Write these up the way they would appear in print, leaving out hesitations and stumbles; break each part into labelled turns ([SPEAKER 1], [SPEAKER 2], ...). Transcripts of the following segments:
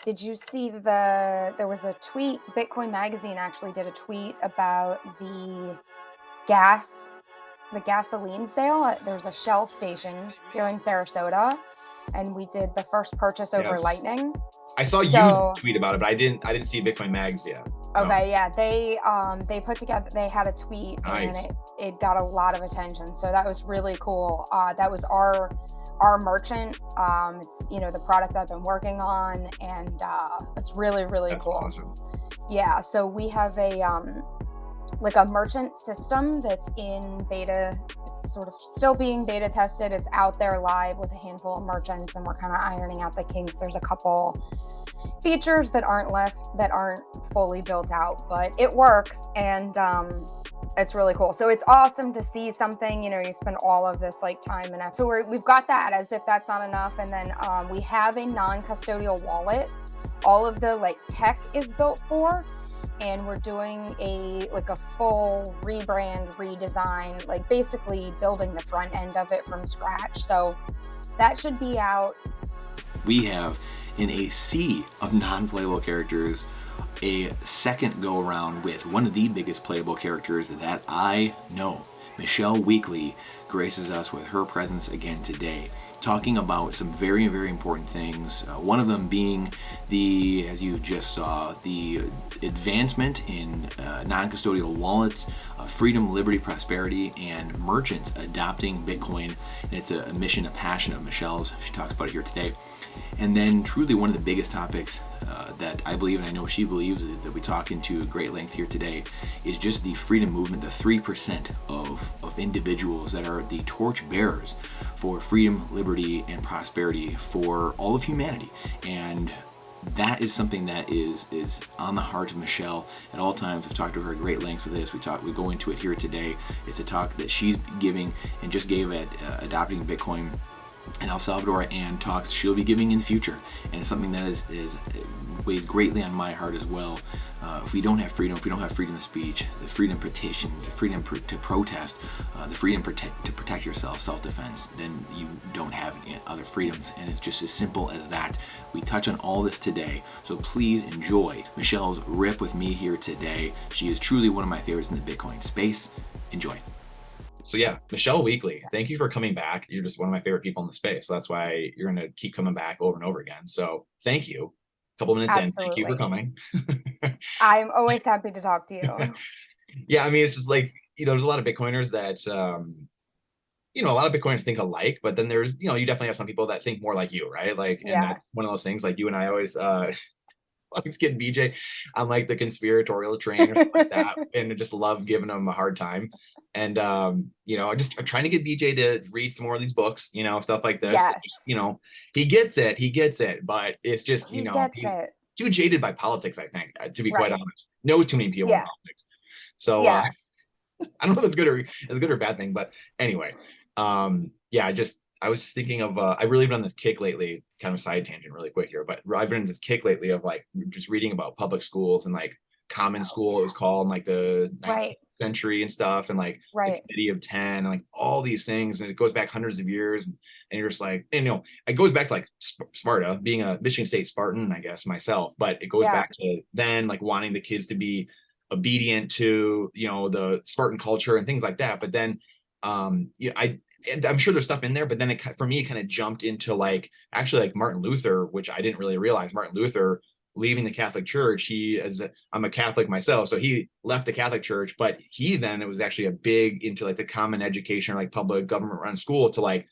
[SPEAKER 1] Did you see there was a tweet, Bitcoin Magazine actually did a tweet about gas, the gasoline sale. There's a Shell station here in Sarasota, and we did the first purchase over
[SPEAKER 2] Yes.
[SPEAKER 1] Lightning.
[SPEAKER 2] I saw you
[SPEAKER 1] So,
[SPEAKER 2] tweet about it, but I didn't see Bitcoin Mags yet. No.
[SPEAKER 1] okay, yeah, they put together, they had a tweet and
[SPEAKER 2] Nice.
[SPEAKER 1] it got a lot of attention. So that was really cool. That was our merchant. It's, the product I've been working on, and it's really, really
[SPEAKER 2] That's
[SPEAKER 1] cool.
[SPEAKER 2] awesome.
[SPEAKER 1] Yeah, so we have like a merchant system that's in beta. It's sort of still being beta tested. It's out there live with a handful of merchants, and we're kind of ironing out the kinks. There's a couple features that aren't fully built out, but it works, and it's really cool. So it's awesome to see something, you spend all of this like time and effort. So we've got that, as if that's not enough. And then we have a non-custodial wallet. All of the like tech is built for, and we're doing a full rebrand, redesign, like basically building the front end of it from scratch. So that should be out.
[SPEAKER 3] We have, in a sea of non-playable characters, a second go around with one of the biggest playable characters that I know. Michelle Weekley graces us with her presence again today, talking about some very, very important things. One of them being as you just saw, the advancement in non-custodial wallets, freedom, liberty, prosperity, and merchants adopting Bitcoin. And it's a mission, a passion of Michelle's. She talks about it here today. And then truly one of the biggest topics that I believe, and I know she believes, is that we talk into great length here today, is just the freedom movement, the 3% of individuals that are the torch bearers for freedom, liberty, and prosperity for all of humanity. And that is something that is on the heart of Michelle at all times. I've talked to her at great lengths with this. We go into it here today. It's a talk that she's giving and just gave at adopting Bitcoin in El Salvador, and talks she'll be giving in the future. And it's something that is weighs greatly on my heart as well. If we don't have freedom, if we don't have freedom of speech, the freedom of petition, the freedom to protest, the freedom to protect yourself, self-defense, then you don't have any other freedoms. And it's just as simple as that. We touch on all this today, so please enjoy Michelle's rip with me here today. She is truly one of my favorites in the Bitcoin space. Enjoy.
[SPEAKER 2] So yeah, Michelle Weekley, thank you for coming back. You're just one of my favorite people in the space. So that's why you're going to keep coming back over and over again. So thank you. A couple minutes in, thank you for
[SPEAKER 1] Absolutely.
[SPEAKER 2] coming.
[SPEAKER 1] I'm always happy to talk to you.
[SPEAKER 2] Yeah, I mean, it's just like, there's a lot of Bitcoiners that, a lot of Bitcoiners think alike, but then there's, you definitely have some people that think more like you, right? Like, and
[SPEAKER 1] Yeah.
[SPEAKER 2] that's one of those things, like you and I always, always get BJ on like the conspiratorial train or something like that, and I just love giving him a hard time. And I'm trying to get BJ to read some more of these books, stuff like this.
[SPEAKER 1] Yes.
[SPEAKER 2] He gets it, but it's just,
[SPEAKER 1] He gets
[SPEAKER 2] he's
[SPEAKER 1] it.
[SPEAKER 2] too jaded by politics, I think, to be quite
[SPEAKER 1] Right.
[SPEAKER 2] honest. Knows too many people in
[SPEAKER 1] Yeah.
[SPEAKER 2] politics. So
[SPEAKER 1] Yeah.
[SPEAKER 2] I don't know if it's a good or bad thing, but anyway, yeah, I was just thinking of, I've really been on this kick lately, kind of side tangent really quick here, but I've been on this kick lately of like just reading about public schools and like common school, it was called, in like the 19th
[SPEAKER 1] Right.
[SPEAKER 2] century and stuff, and like the
[SPEAKER 1] Right.
[SPEAKER 2] Committee of 10 and like all these things. And it goes back hundreds of years. And you're just like, it goes back to like Sparta, being a Michigan State Spartan, I guess, myself, but it goes
[SPEAKER 1] Yeah.
[SPEAKER 2] back to then like wanting the kids to be obedient to, the Spartan culture and things like that. But then, I'm sure there's stuff in there, but then for me, it kind of jumped into like, actually like Martin Luther, which I didn't really realize. Martin Luther leaving the Catholic Church, I'm a Catholic myself, so he left the Catholic Church, but it was actually a big into like the common education, like public government run school, to like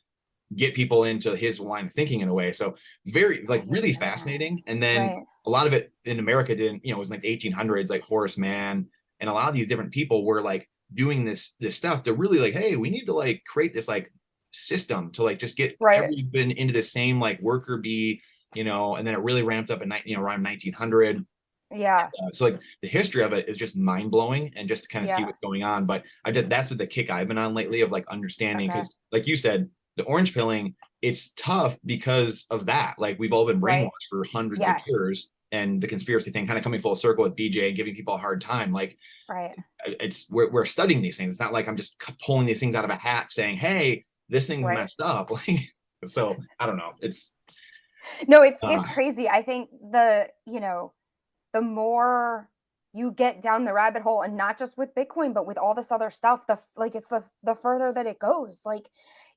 [SPEAKER 2] get people into his line of thinking in a way. So very like really fascinating. And then a lot of it in America it was like the 1800s, like Horace Mann and a lot of these different people were like doing this stuff to really like, hey, we need to like create this like system to like just get everyone into the same like worker bee, and then it really ramped up in around 1900.
[SPEAKER 1] Yeah.
[SPEAKER 2] So like the history of it is just mind blowing, and just to kind of see what's going on. But that's what the kick I've been on lately, of like understanding, because like you said, the orange pilling, it's tough because of that. Like we've all been brainwashed for hundreds of years, and the conspiracy thing kind of coming full circle with BJ and giving people a hard time. Like we're studying these things. It's not like I'm just pulling these things out of a hat saying, hey, this thing's messed up. Like, so I don't know.
[SPEAKER 1] No, it's
[SPEAKER 2] Uh,
[SPEAKER 1] crazy. I think the more you get down the rabbit hole, and not just with Bitcoin, but with all this other stuff, it's the further that it goes. Like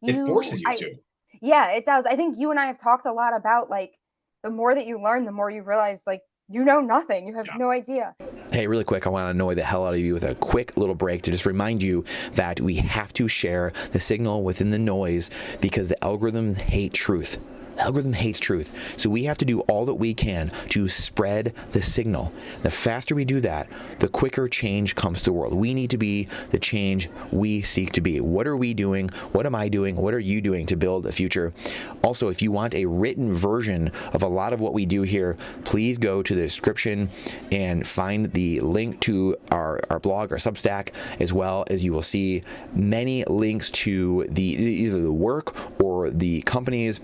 [SPEAKER 2] it
[SPEAKER 1] you
[SPEAKER 2] forces you
[SPEAKER 1] I
[SPEAKER 2] to.
[SPEAKER 1] Yeah, it does. I think you and I have talked a lot about like the more that you learn, the more you realize like you know nothing. You have
[SPEAKER 2] Yeah.
[SPEAKER 1] no idea.
[SPEAKER 3] Hey, really quick, I want to annoy the hell out of you with a quick little break to just remind you that we have to share the signal within the noise because the algorithm hates truth. The algorithm hates truth. So we have to do all that we can to spread the signal. The faster we do that, the quicker change comes to the world. We need to be the change we seek to be. What are we doing? What am I doing? What are you doing to build a future? Also, if you want a written version of a lot of what we do here, please go to the description and find the link to our blog, our Substack, as well as you will see many links to either the work or the companies,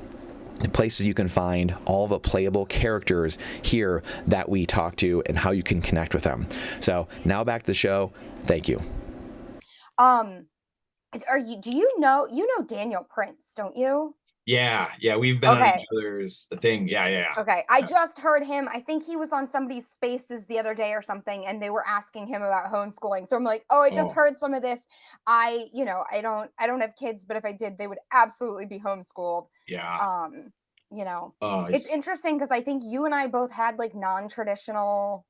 [SPEAKER 3] the places you can find all the playable characters here that we talk to and how you can connect with them. So now back to the show. Thank you.
[SPEAKER 1] Um, do you know Daniel Prince, don't you?
[SPEAKER 2] Yeah. Yeah. We've been on each
[SPEAKER 1] Okay.
[SPEAKER 2] other's thing. Yeah. Yeah.
[SPEAKER 1] Okay. I
[SPEAKER 2] Yeah.
[SPEAKER 1] just heard him. I think he was on somebody's spaces the other day or something, and they were asking him about homeschooling. So I'm like, oh, I just
[SPEAKER 2] Oh,
[SPEAKER 1] heard some of this. I don't have kids, but if I did, they would absolutely be homeschooled.
[SPEAKER 2] yeah.
[SPEAKER 1] Um, you know,
[SPEAKER 2] Oh,
[SPEAKER 1] it's
[SPEAKER 2] it's,
[SPEAKER 1] interesting because I think you and I both had like non-traditional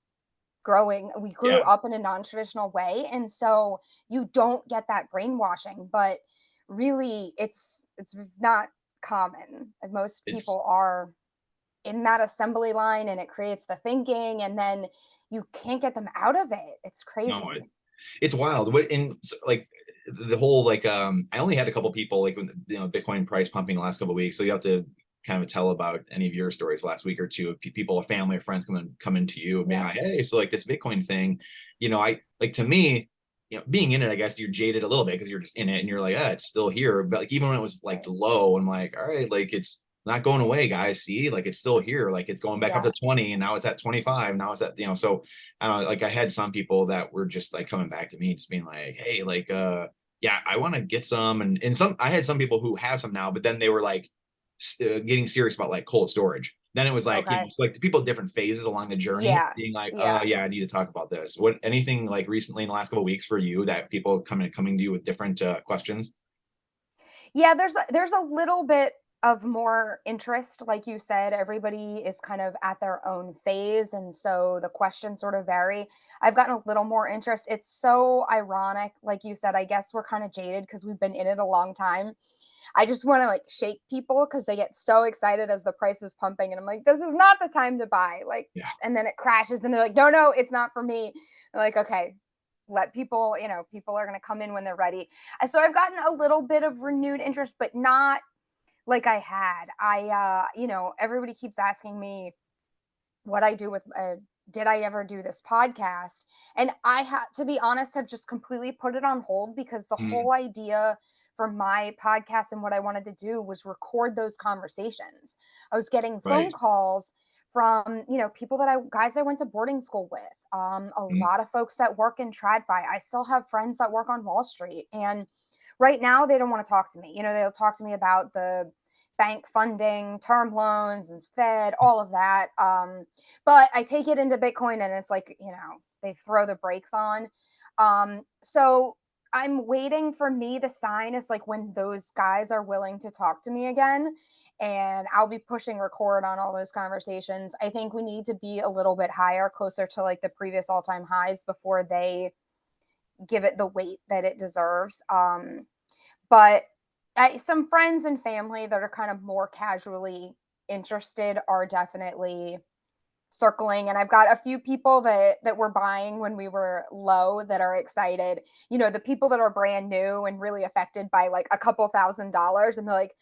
[SPEAKER 1] growing. We grew
[SPEAKER 2] yeah.
[SPEAKER 1] up in a non-traditional way, and so you don't get that brainwashing, but really it's not common. Most
[SPEAKER 2] It's,
[SPEAKER 1] people are in that assembly line, and it creates the thinking, and then you can't get them out of it. It's
[SPEAKER 2] no,
[SPEAKER 1] crazy.
[SPEAKER 2] it's wild. What in like the whole like I only had a couple people like when Bitcoin price pumping the last couple of weeks. So you have to kind of tell about any of your stories last week or two of people, a family or friends coming to you and being
[SPEAKER 1] Yeah.
[SPEAKER 2] like, hey, so like this Bitcoin thing, I like to me, being in it, I guess you're jaded a little bit because you're just in it and you're like, it's still here. But like even when it was like low, I'm like, all right, like it's not going away, guys. See, like it's still here. Like it's going back up
[SPEAKER 1] Yeah.
[SPEAKER 2] to 20 and now it's at 25. Now it's at, so I don't know, like I had some people that were just like coming back to me, just being like, hey, like, yeah, I want to get some. And I had some people who have some now, but then they were like getting serious about like cold storage. Then it was like,
[SPEAKER 1] Okay.
[SPEAKER 2] it's like the people at different phases along the journey
[SPEAKER 1] Yeah.
[SPEAKER 2] being like,
[SPEAKER 1] Yeah.
[SPEAKER 2] yeah, I need to talk about this. What, anything like recently in the last couple of weeks for you that people coming to you with different questions?
[SPEAKER 1] Yeah, there's a little bit of more interest. Like you said, everybody is kind of at their own phase, and so the questions sort of vary. I've gotten a little more interest. It's so ironic. Like you said, I guess we're kind of jaded because we've been in it a long time. I just want to like shake people because they get so excited as the price is pumping, and I'm like, this is not the time to buy. Like,
[SPEAKER 2] Yeah.
[SPEAKER 1] and then it crashes, and they're like, no, no, it's not for me. I'm like, okay, let people, people are going to come in when they're ready. And so I've gotten a little bit of renewed interest, but not like I had. Everybody keeps asking me what I do with, did I ever do this podcast? And I had to be honest, have just completely put it on hold because the
[SPEAKER 2] Mm,
[SPEAKER 1] whole idea for my podcast and what I wanted to do was record those conversations. I was getting phone
[SPEAKER 2] right.
[SPEAKER 1] calls from, people guys I went to boarding school with, a
[SPEAKER 2] Mm,
[SPEAKER 1] lot of folks that work in TradFi. I still have friends that work on Wall Street. And right now they don't want to talk to me. They'll talk to me about the bank funding, term loans, and Fed, all of that. But I take it into Bitcoin and it's like, they throw the brakes on. So I'm waiting for me to sign is like when those guys are willing to talk to me again. And I'll be pushing record on all those conversations. I think we need to be a little bit higher, closer to like the previous all time highs before they give it the weight that it deserves. But some friends and family that are kind of more casually interested are definitely circling, and I've got a few people that were buying when we were low that are excited. The people that are brand new and really affected by like a couple $1,000s, and they're like,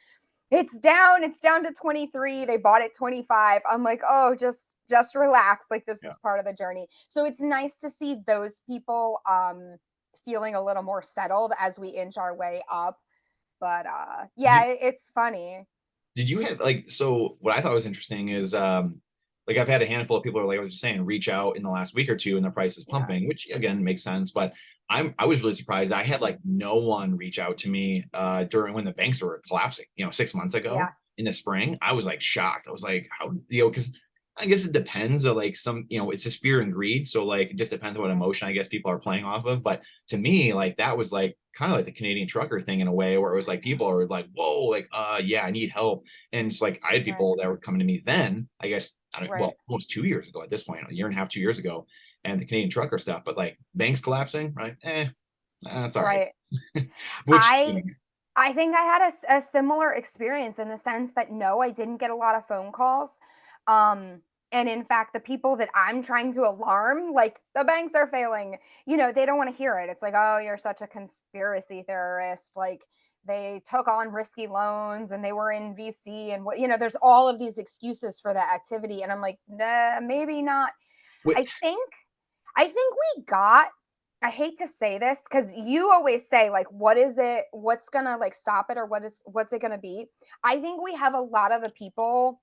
[SPEAKER 1] it's down to 23. They bought it 25. I'm like, oh, just relax, like this
[SPEAKER 2] yeah.
[SPEAKER 1] is part of the journey. So it's nice to see those people feeling a little more settled as we inch our way up. But yeah, it's funny.
[SPEAKER 2] Did you have like, so what I thought was interesting is like I've had a handful of people who are like I was just saying reach out in the last week or two and the price is
[SPEAKER 1] Yeah.
[SPEAKER 2] pumping, which again makes sense. But I was really surprised. I had like no one reach out to me during when the banks were collapsing, 6 months ago.
[SPEAKER 1] Yeah.
[SPEAKER 2] in the spring, I was like shocked. I was like, how, because I guess it depends on like some, it's just fear and greed. So like, it just depends on what emotion I guess people are playing off of. But to me, like that was like kind of like the Canadian trucker thing in a way where it was like people are like, whoa, like, yeah, I need help. And it's like, I had people that were coming to me then, I guess, well, almost 2 years ago at this point, a year and a half, 2 years ago, and the Canadian trucker stuff, but like banks collapsing, right? That's all right. Which,
[SPEAKER 1] I think I had a similar experience in the sense that no, I didn't get a lot of phone calls. And in fact, the people that I'm trying to alarm, like the banks are failing, they don't want to hear it. It's like, oh, you're such a conspiracy theorist. Like they took on risky loans and they were in VC and there's all of these excuses for that activity. And I'm like, nah, maybe not. I think I hate to say this because you always say like, what is it? What's gonna like stop it, or what's it gonna be? I think we have a lot of the people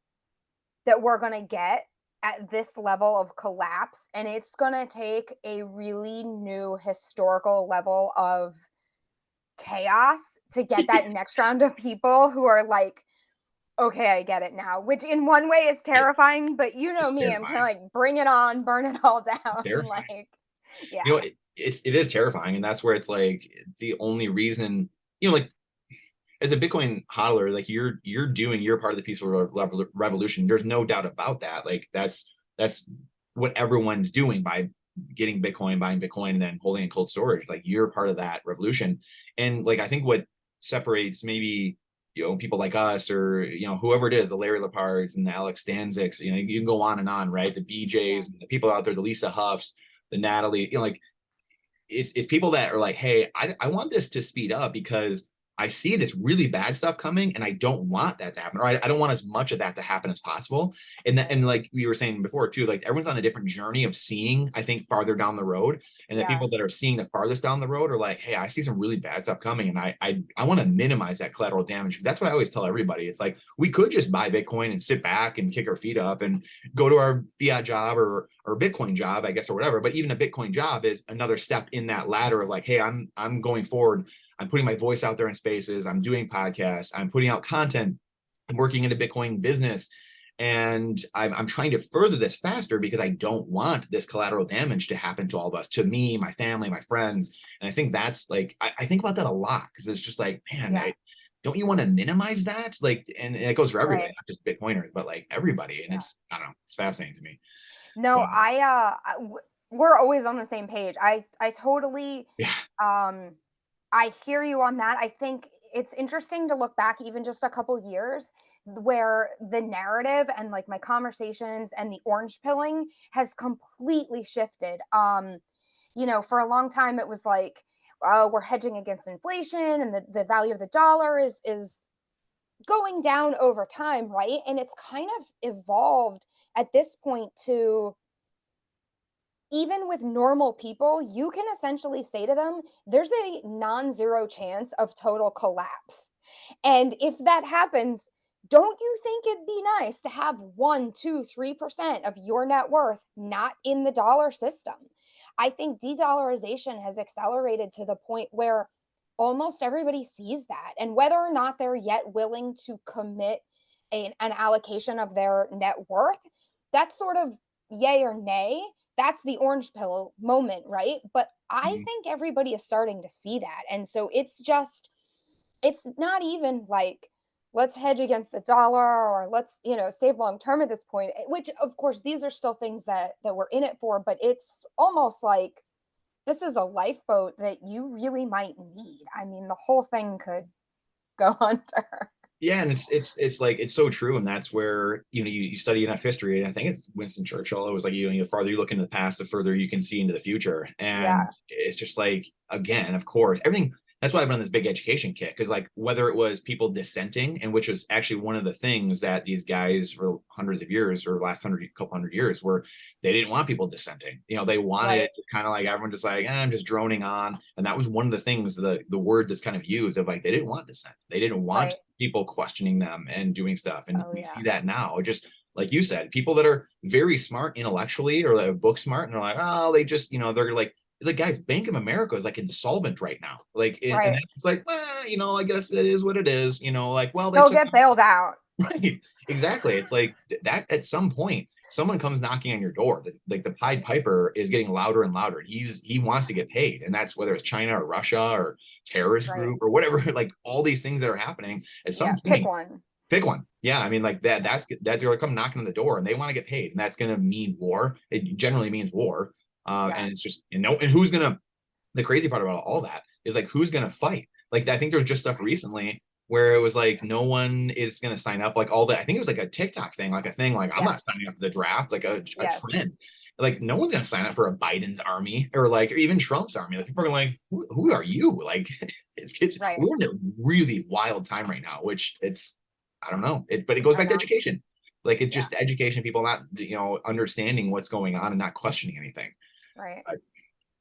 [SPEAKER 1] that we're gonna get at this level of collapse, and it's gonna take a really new historical level of chaos to get that next round of people who are like, okay, I get it now, which in one way is terrifying, but me, terrifying. I'm kind of like, bring it on, burn it all down. Like, yeah.
[SPEAKER 2] It is terrifying. And that's where it's like the only reason, like as a Bitcoin hodler, like you're doing your part of the peaceful revolution. There's no doubt about that. Like that's what everyone's doing by getting Bitcoin, buying Bitcoin, and then holding in cold storage. Like you're part of that revolution. And like, I think what separates maybe, people like us or, whoever it is, the Larry Lepards and the Alex Stanziks, you can go on and on, right? The BJs and the people out there, the Lisa Huffs, the Natalie, like it's people that are like, hey, I want this to speed up because I see this really bad stuff coming and I don't want that to happen, or I don't want as much of that to happen as possible. And like we were saying before too, like everyone's on a different journey of seeing, I think, farther down the road. And the people that are seeing the farthest down the road are like, hey, I see some really bad stuff coming. And I want to minimize that collateral damage. That's what I always tell everybody. It's like, we could just buy Bitcoin and sit back and kick our feet up and go to our fiat job or Bitcoin job, I guess, or whatever. But even a Bitcoin job is another step in that ladder of like, hey, I'm going forward. I'm putting my voice out there in spaces. I'm doing podcasts. I'm putting out content. I'm working in a Bitcoin business. And I'm trying to further this faster because I don't want this collateral damage to happen to all of us, to me, my family, my friends. And I think that's like, I think about that a lot because it's just like, man, don't you want to minimize that? Like, and it goes for everybody, not just Bitcoiners, but like everybody. And it's, I don't know, it's fascinating to me.
[SPEAKER 1] No, we're always on the same page. I totally, I hear you on that. I think it's interesting to look back even just a couple years where the narrative and like my conversations and the orange pilling has completely shifted. For a long time it was like, we're hedging against inflation and the value of the dollar is going down over time, right? And it's kind of evolved at this point to, even with normal people, you can essentially say to them, there's a non-zero chance of total collapse. And if that happens, don't you think it'd be nice to have 1, 2, 3% of your net worth not in the dollar system? I think de-dollarization has accelerated to the point where almost everybody sees that. And whether or not they're yet willing to commit an allocation of their net worth, that's sort of yay or nay. That's the orange pill moment, right? But I think everybody is starting to see that. And so it's not even like, let's hedge against the dollar or let's, save long term at this point, which of course, these are still things that we're in it for, but it's almost like this is a lifeboat that you really might need. I mean, the whole thing could go under.
[SPEAKER 2] Yeah, and it's like it's so true, and that's where you study enough history, and I think it's Winston Churchill. It was like the farther you look into the past, the further you can see into the future, and it's just like, again, of course, everything. That's why I've run this big education kit, because like whether it was people dissenting, and which was actually one of the things that these guys for hundreds of years or last couple hundred years were, they didn't want people dissenting. They wanted it kind of like everyone just like, I'm just droning on. And that was one of the things, the word that's kind of used of like, they didn't want dissent. They didn't want people questioning them and doing stuff. And we see that now. Just like you said, people that are very smart intellectually or like book smart, and they're like, oh, they just, they're like, guys, Bank of America is like insolvent right now. Like, and it's like, well, I guess it is what it is. Like, well,
[SPEAKER 1] they'll get bailed out.
[SPEAKER 2] Right. Exactly. It's like that at some point, someone comes knocking on your door. Like the Pied Piper is getting louder and louder. He wants to get paid. And that's whether it's China or Russia or terrorist
[SPEAKER 1] Right.
[SPEAKER 2] group or whatever, like all these things that are happening at
[SPEAKER 1] Yeah.
[SPEAKER 2] some
[SPEAKER 1] Pick
[SPEAKER 2] point.
[SPEAKER 1] one.
[SPEAKER 2] Pick one. Yeah, I mean, like that's that they're gonna come knocking on the door and they want to get paid, and that's gonna mean war. It generally means war.
[SPEAKER 1] Yeah.
[SPEAKER 2] And it's just and who's gonna the crazy part about all that is like who's gonna fight? Like I think there was just stuff recently where it was like no one is gonna sign up, like all that. I think it was like a TikTok thing, like a thing, like I'm not
[SPEAKER 1] Yes.
[SPEAKER 2] signing up for the draft, like a
[SPEAKER 1] Yes.
[SPEAKER 2] trend. Like no one's gonna sign up for a Biden's army or even Trump's army. Like people are like, who are you? Like it's
[SPEAKER 1] Right.
[SPEAKER 2] we're in a really wild time right now, which it's I don't know. But it goes
[SPEAKER 1] I
[SPEAKER 2] back to
[SPEAKER 1] know.
[SPEAKER 2] education. Like it's
[SPEAKER 1] Yeah.
[SPEAKER 2] just education, people not understanding what's going on and not questioning anything.
[SPEAKER 1] Right.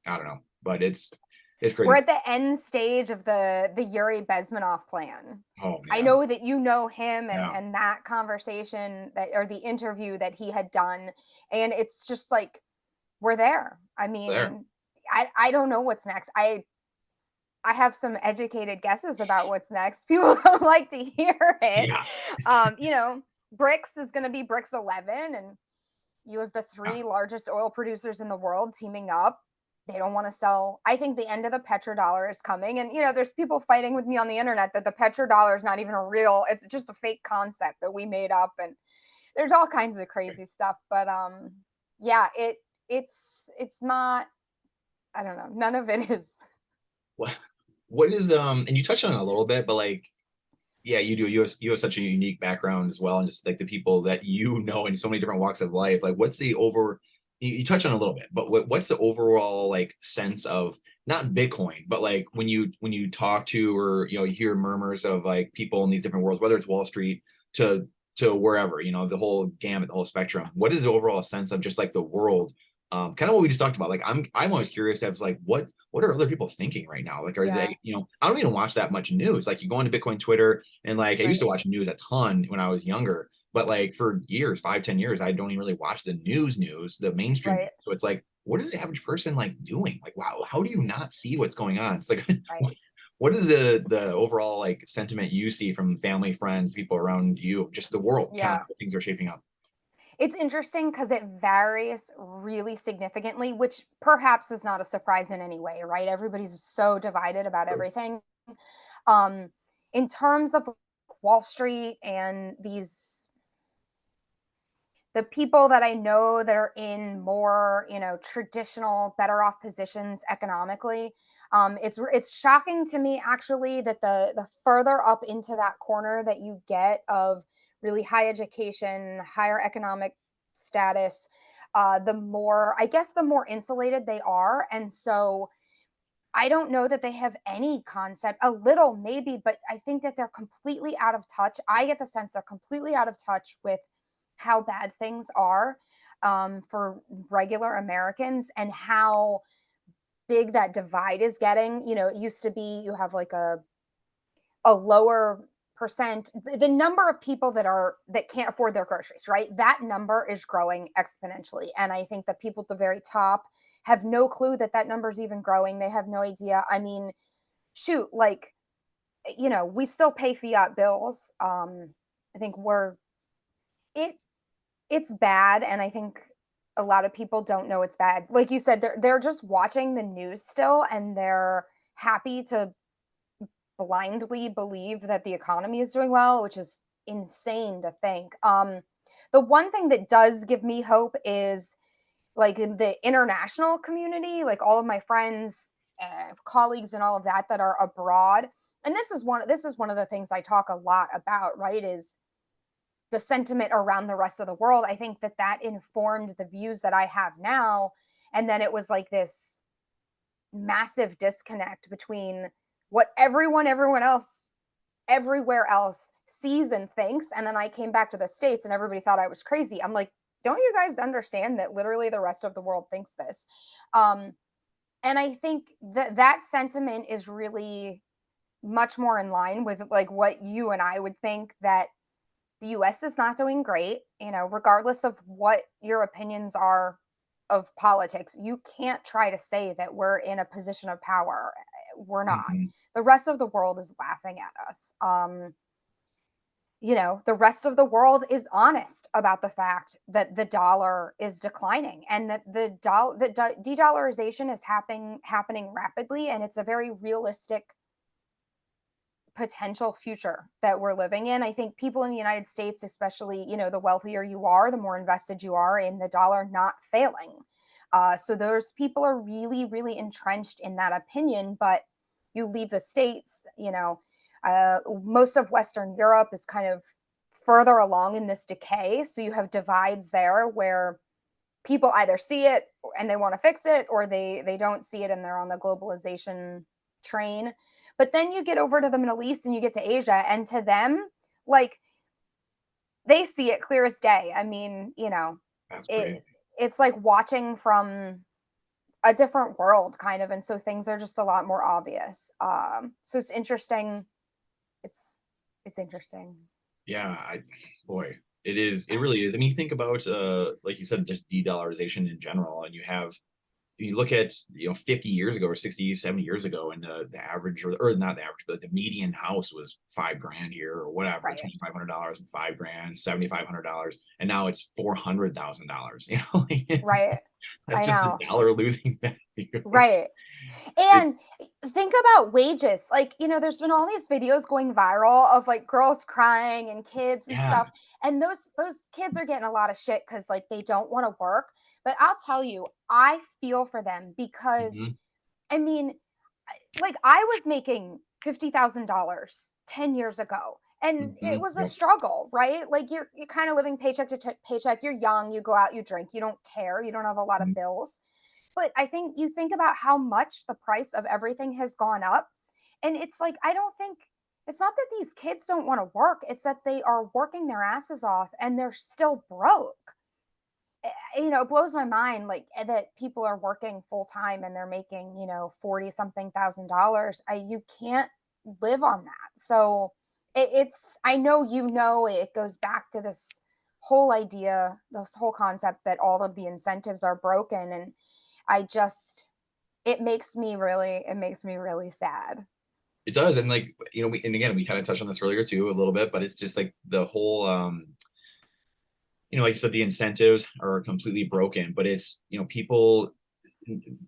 [SPEAKER 2] I don't know, but it's crazy.
[SPEAKER 1] We're at the end stage of the Yuri Bezmenov plan.
[SPEAKER 2] Oh
[SPEAKER 1] I
[SPEAKER 2] man,
[SPEAKER 1] know that you know him
[SPEAKER 2] yeah,
[SPEAKER 1] and that conversation that or the interview that he had done, and it's just like we're there. I
[SPEAKER 2] there,
[SPEAKER 1] mean, I don't know what's next. I have some educated guesses about what's next. People don't like to hear it.
[SPEAKER 2] yeah,
[SPEAKER 1] You know, BRICS is going to be BRICS 11, and you have the
[SPEAKER 2] yeah,
[SPEAKER 1] three largest oil producers in the world teaming up. They don't want to sell. I think the end of the petrodollar is coming. And, there's people fighting with me on the internet that the petrodollar is not even a real, it's just a fake concept that we made up. And there's all kinds of crazy stuff. But yeah, it's not, I don't know. None of it is.
[SPEAKER 2] what is and you touched on it a little bit, but like yeah, you do. You have such a unique background as well, and just like the people that in so many different walks of life. Like, what's the you touch on it a little bit, but what's the overall like sense of not Bitcoin, but like when you talk to or you hear murmurs of like people in these different worlds, whether it's Wall Street to wherever, the whole gamut, the whole spectrum. What is the overall sense of just like the world? Kind of what we just talked about. Like I'm always curious to have like what are other people thinking right now? Like are
[SPEAKER 1] Yeah.
[SPEAKER 2] they, I don't even watch that much news. Like you go into Bitcoin Twitter and like I used to
[SPEAKER 1] Right.
[SPEAKER 2] watch news a ton when I was younger, but like for years, 5-10 years, I don't even really watch the news, the mainstream.
[SPEAKER 1] Right.
[SPEAKER 2] So it's like, what is the average person like doing? Like, wow, how do you not see what's going on? It's like
[SPEAKER 1] Right.
[SPEAKER 2] what is the overall like sentiment you see from family, friends, people around you, just the world, kind
[SPEAKER 1] Yeah.
[SPEAKER 2] of how things are shaping up?
[SPEAKER 1] It's interesting because it varies really significantly, which perhaps is not a surprise in any way, right? Everybody's so divided about everything. Um, in terms of Wall Street and the people that I know that are in more, traditional, better off positions economically, it's shocking to me actually that the further up into that corner that you get of really high education, higher economic status, the more I guess the more insulated they are, and so I don't know that they have any concept, a little maybe, but I think that they're completely out of touch. I get the sense they're completely out of touch with how bad things are for regular Americans and how big that divide is getting. It used to be you have like a lower percent, the number of people that can't afford their groceries, right? That number is growing exponentially, and I think that people at the very top have no clue that that number is even growing. They have no idea. I mean, shoot, like, we still pay fiat bills. I think it it's bad, and I think a lot of people don't know it's bad. Like you said, they're just watching the news still, and they're happy to blindly believe that the economy is doing well, which is insane to think. The one thing that does give me hope is like in the international community, like all of my friends, colleagues, and all of that are abroad. And this is one of the things I talk a lot about, right? Is the sentiment around the rest of the world. I think that informed the views that I have now, and then it was like this massive disconnect between what everyone else everywhere else sees and thinks, and then I came back to the States and everybody thought I was crazy. I'm like, don't you guys understand that literally the rest of the world thinks this? um and I think that sentiment is really much more in line with like what you and I would think, that the US is not doing great, regardless of what your opinions are of politics. You can't try to say that we're in a position of power. We're not.
[SPEAKER 2] Mhm.
[SPEAKER 1] The rest of the world is laughing at us. you know, the rest of the world is honest about the fact that the dollar is declining and that de-dollarization is happening rapidly, and it's a very realistic potential future that we're living in. I think people in the United States, especially, you know, the wealthier you are, the more invested you are in the dollar not failing. So those people are really, really entrenched in that opinion. But you leave the States, you know, most of Western Europe is kind of further along in this decay. So you have divides there where people either see it and they want to fix it, or they don't see it and they're on the globalization train. But then you get over to the Middle East and you get to Asia, and to them, like, they see it clear as day. I mean, you know,
[SPEAKER 2] That's crazy.
[SPEAKER 1] it's like watching from a different world kind of, and so things are just a lot more obvious. So it's interesting. It's interesting.
[SPEAKER 2] Yeah, boy, it is. It really is. I mean, you think about, like you said, just de-dollarization in general, and you look at, 50 years ago or 60, 70 years ago, and the average, or not the average, but the median house was $5,000 here or whatever,
[SPEAKER 1] Right.
[SPEAKER 2] $2,500 and $5,000, $7,500, and now it's $400,000. Like
[SPEAKER 1] Right.
[SPEAKER 2] that's
[SPEAKER 1] I
[SPEAKER 2] just the
[SPEAKER 1] know.
[SPEAKER 2] dollar losing value.
[SPEAKER 1] Right.
[SPEAKER 2] It,
[SPEAKER 1] And think about wages. Like, you know, there's been all these videos going viral of like girls crying and kids and
[SPEAKER 2] yeah.
[SPEAKER 1] stuff. And those kids are getting a lot of shit because like they don't want to work. But I'll tell you, I feel for them because
[SPEAKER 2] Mhm.
[SPEAKER 1] I mean, like I was making $50,000 10 years ago. And it
[SPEAKER 2] Mhm.
[SPEAKER 1] was a
[SPEAKER 2] Yep.
[SPEAKER 1] struggle, right? Like you're kind of living paycheck to paycheck. You're young, you go out, you drink, you don't care, you don't have a lot of
[SPEAKER 2] Mhm.
[SPEAKER 1] bills. But I think you think about how much the price of everything has gone up. And it's like, I don't think it's not that these kids don't want to work, it's that they are working their asses off and they're still broke. You know, it blows my mind like that people are working full time and they're making, you know, 40 something thousand dollars. You can't live on that. So it's, I know, you know, it goes back to this whole idea, this whole concept that all of the incentives are broken. And I just, it makes me really sad.
[SPEAKER 2] It does. And like, and again, we kind of touched on this earlier too, a little bit, but it's just like the whole, like you said, the incentives are completely broken, but it's, people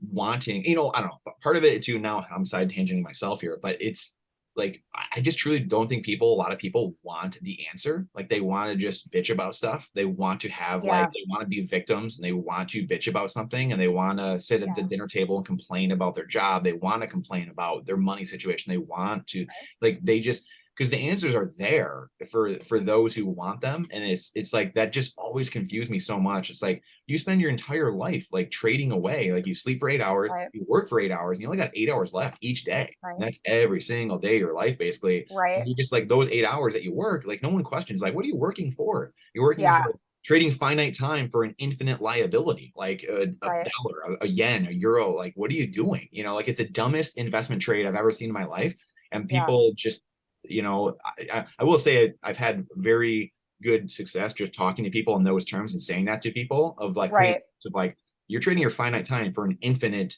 [SPEAKER 2] wanting, I don't know, part of it too. Now I'm side tangenting myself here, but it's like, I just truly don't think a lot of people want the answer. Like they want to just bitch about stuff. They want to have
[SPEAKER 1] Yeah.
[SPEAKER 2] they want to be victims, and they want to bitch about something, and they want to sit at the
[SPEAKER 1] Yeah.
[SPEAKER 2] dinner table and complain about their job. They want to complain about their money situation. They want to, like, they just, because the answers are there for those who want them. And it's like that just always confused me so much. It's like you spend your entire life like trading away. Like you sleep for 8 hours,
[SPEAKER 1] Right.
[SPEAKER 2] you work for 8 hours, and you only got 8 hours left each day. And
[SPEAKER 1] Right.
[SPEAKER 2] that's every single day of your life, basically. And
[SPEAKER 1] Right.
[SPEAKER 2] you just, like, those 8 hours that you work, like no one questions, like, what are you working for? You're working
[SPEAKER 1] Yeah.
[SPEAKER 2] for trading finite time for an infinite liability, like a
[SPEAKER 1] Right.
[SPEAKER 2] dollar, a yen, a euro. Like, what are you doing? Like, it's the dumbest investment trade I've ever seen in my life. And
[SPEAKER 1] Yeah.
[SPEAKER 2] people just, I will say I've had very good success just talking to people in those terms and saying that to people, of like putting
[SPEAKER 1] Right.
[SPEAKER 2] of like, you're trading your finite time for an infinite,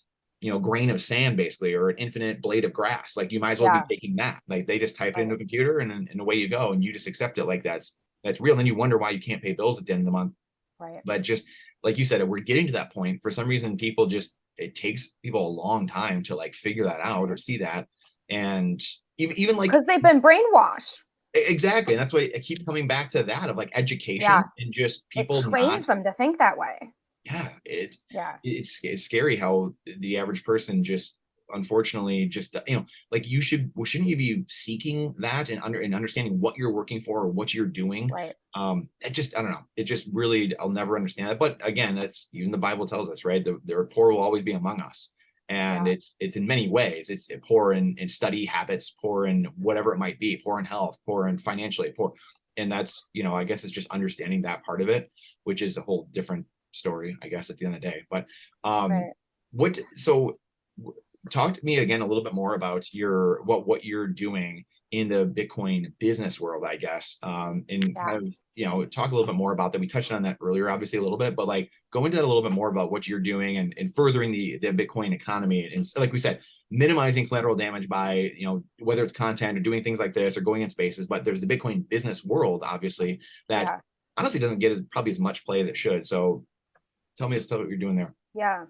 [SPEAKER 2] grain of sand, basically, or an infinite blade of grass. Like, you might as well be
[SPEAKER 1] Yeah.
[SPEAKER 2] taking that. Like, they just type it into
[SPEAKER 1] Right.
[SPEAKER 2] a computer, and away you go, and you just accept it like that's real. And then you wonder why you can't pay bills at the end of the month.
[SPEAKER 1] Right.
[SPEAKER 2] But just like you said, we're getting to that point. For some reason, people just, it takes people a long time to like figure that out or see that. And even like,
[SPEAKER 1] Because they've been brainwashed.
[SPEAKER 2] exactly. And that's why I keep coming back to that, of like
[SPEAKER 1] Yeah.
[SPEAKER 2] education and just
[SPEAKER 1] It
[SPEAKER 2] people not,
[SPEAKER 1] trains them to think that way.
[SPEAKER 2] yeah,
[SPEAKER 1] Yeah.
[SPEAKER 2] it's scary how the average person just, unfortunately, just, like, shouldn't you be seeking that and understanding what you're working for or what you're doing?
[SPEAKER 1] Right.
[SPEAKER 2] It just, I don't know, it just really, I'll never understand it. But again, that's, even the Bible tells us, right, the poor will always be among us. And
[SPEAKER 1] Yeah.
[SPEAKER 2] it's in many ways. It's poor in study habits, poor in whatever it might be, poor in health, poor in financially, poor. And that's, I guess it's just understanding that part of it, which is a whole different story, I guess, at the end of the day. But
[SPEAKER 1] Right.
[SPEAKER 2] what so talk to me again a little bit more about what you're doing in the Bitcoin business world, I guess. And
[SPEAKER 1] Yeah.
[SPEAKER 2] kind of, talk a little bit more about that. We touched on that earlier, obviously a little bit, but like go into that a little bit more about what you're doing and furthering the Bitcoin economy. And like we said, minimizing collateral damage by, whether it's content or doing things like this or going in spaces, but there's the Bitcoin business world, obviously, that honestly doesn't get probably as much play as it should. So tell me what you're doing there.
[SPEAKER 1] Yeah.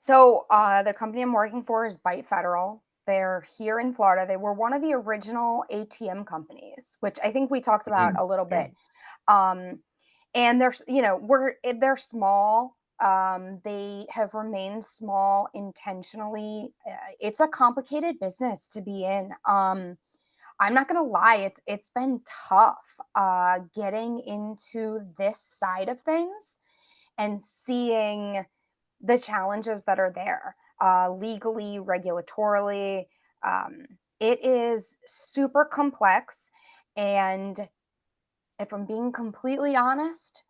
[SPEAKER 1] So the company I'm working for is Byte Federal. They're here in Florida. They were one of the original ATM companies, which I think we talked about a little bit. And they're small. They have remained small intentionally. It's a complicated business to be in. I'm not gonna lie, it's been tough getting into this side of things and seeing the challenges that are there legally, regulatorily. It is super complex. And if I'm being completely honest,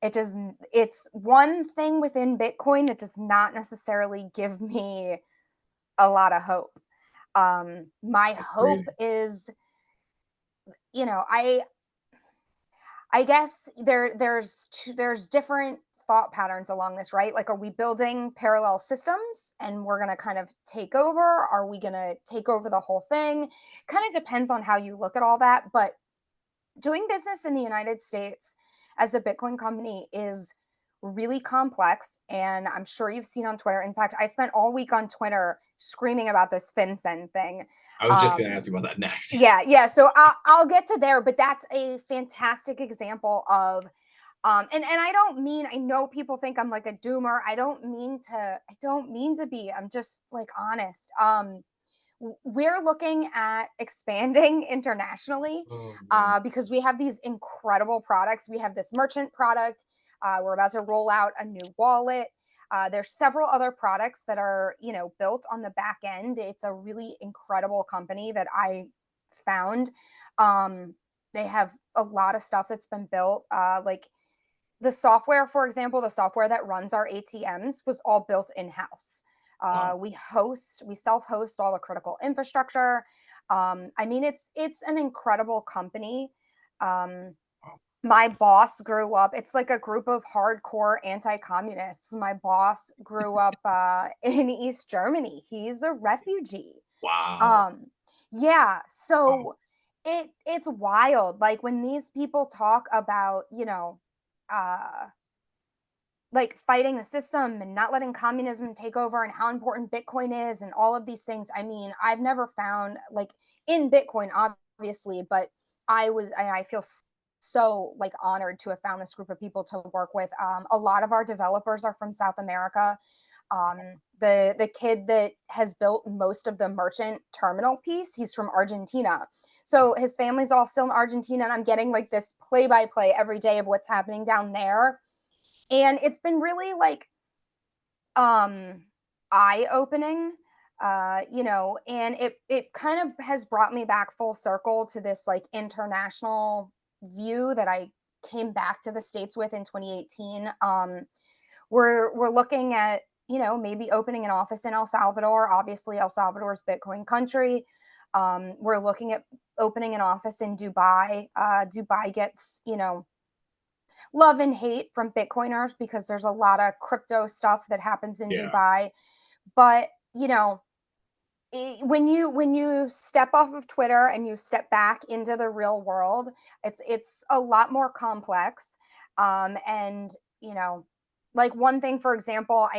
[SPEAKER 1] it's one thing within Bitcoin that does not necessarily give me a lot of hope. My
[SPEAKER 2] That's
[SPEAKER 1] hope
[SPEAKER 2] crazy.
[SPEAKER 1] is, I guess there's different thought patterns along this, right? Like, are we building parallel systems and we're going to kind of take over? Are we going to take over the whole thing? Kind of depends on how you look at all that. But doing business in the United States as a Bitcoin company is really complex. And I'm sure you've seen on Twitter. In fact, I spent all week on Twitter screaming about this FinCEN thing.
[SPEAKER 2] I was just going to ask you about that next.
[SPEAKER 1] Yeah. So I'll get to there, but that's a fantastic example of, and I don't mean, I know people think I'm like a doomer. I don't mean to be. I'm just like honest. We're looking at expanding internationally because we have these incredible products. We have this merchant product. We're about to roll out a new wallet. There's several other products that are, built on the back end. It's a really incredible company that I found. They have a lot of stuff that's been built. Like the software, for example, the software that runs our ATMs was all built in-house. We self-host all the critical infrastructure. I mean, it's an incredible company. My boss grew up, it's like a group of hardcore anti-communists. My boss grew up in East Germany. He's a refugee.
[SPEAKER 2] Wow.
[SPEAKER 1] Yeah. So it's wild. Like when these people talk about, uh, like fighting the system and not letting communism take over and how important Bitcoin is and all of these things. I mean, I've never found like in Bitcoin, obviously, but I feel so like honored to have found this group of people to work with. A lot of our developers are from South America. The kid that has built most of the merchant terminal piece, he's from Argentina. So his family's all still in Argentina, and I'm getting like this play by play every day of what's happening down there. And it's been really like eye-opening, and it kind of has brought me back full circle to this like international view that I came back to the States with in 2018. We're looking at, maybe opening an office in El Salvador. Obviously, El Salvador's Bitcoin country. We're looking at opening an office in Dubai. Dubai gets, love and hate from Bitcoiners because there's a lot of crypto stuff that happens in Dubai. But, when you step off of Twitter and you step back into the real world, it's a lot more complex. And, like one thing, for example,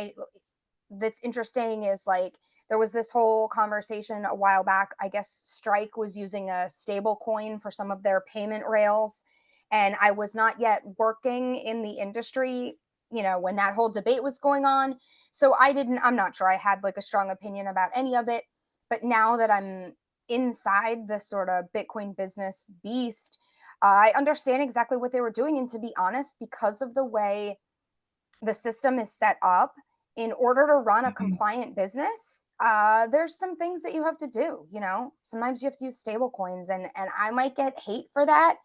[SPEAKER 1] that's interesting is like there was this whole conversation a while back. I guess Strike was using a stable coin for some of their payment rails. And I was not yet working in the industry, when that whole debate was going on. So I'm not sure I had like a strong opinion about any of it. But now that I'm inside the sort of Bitcoin business beast, I understand exactly what they were doing. And to be honest, because of the way the system is set up, in order to run a compliant business, there's some things that you have to do. Sometimes you have to use stable coins, and I might get hate for that.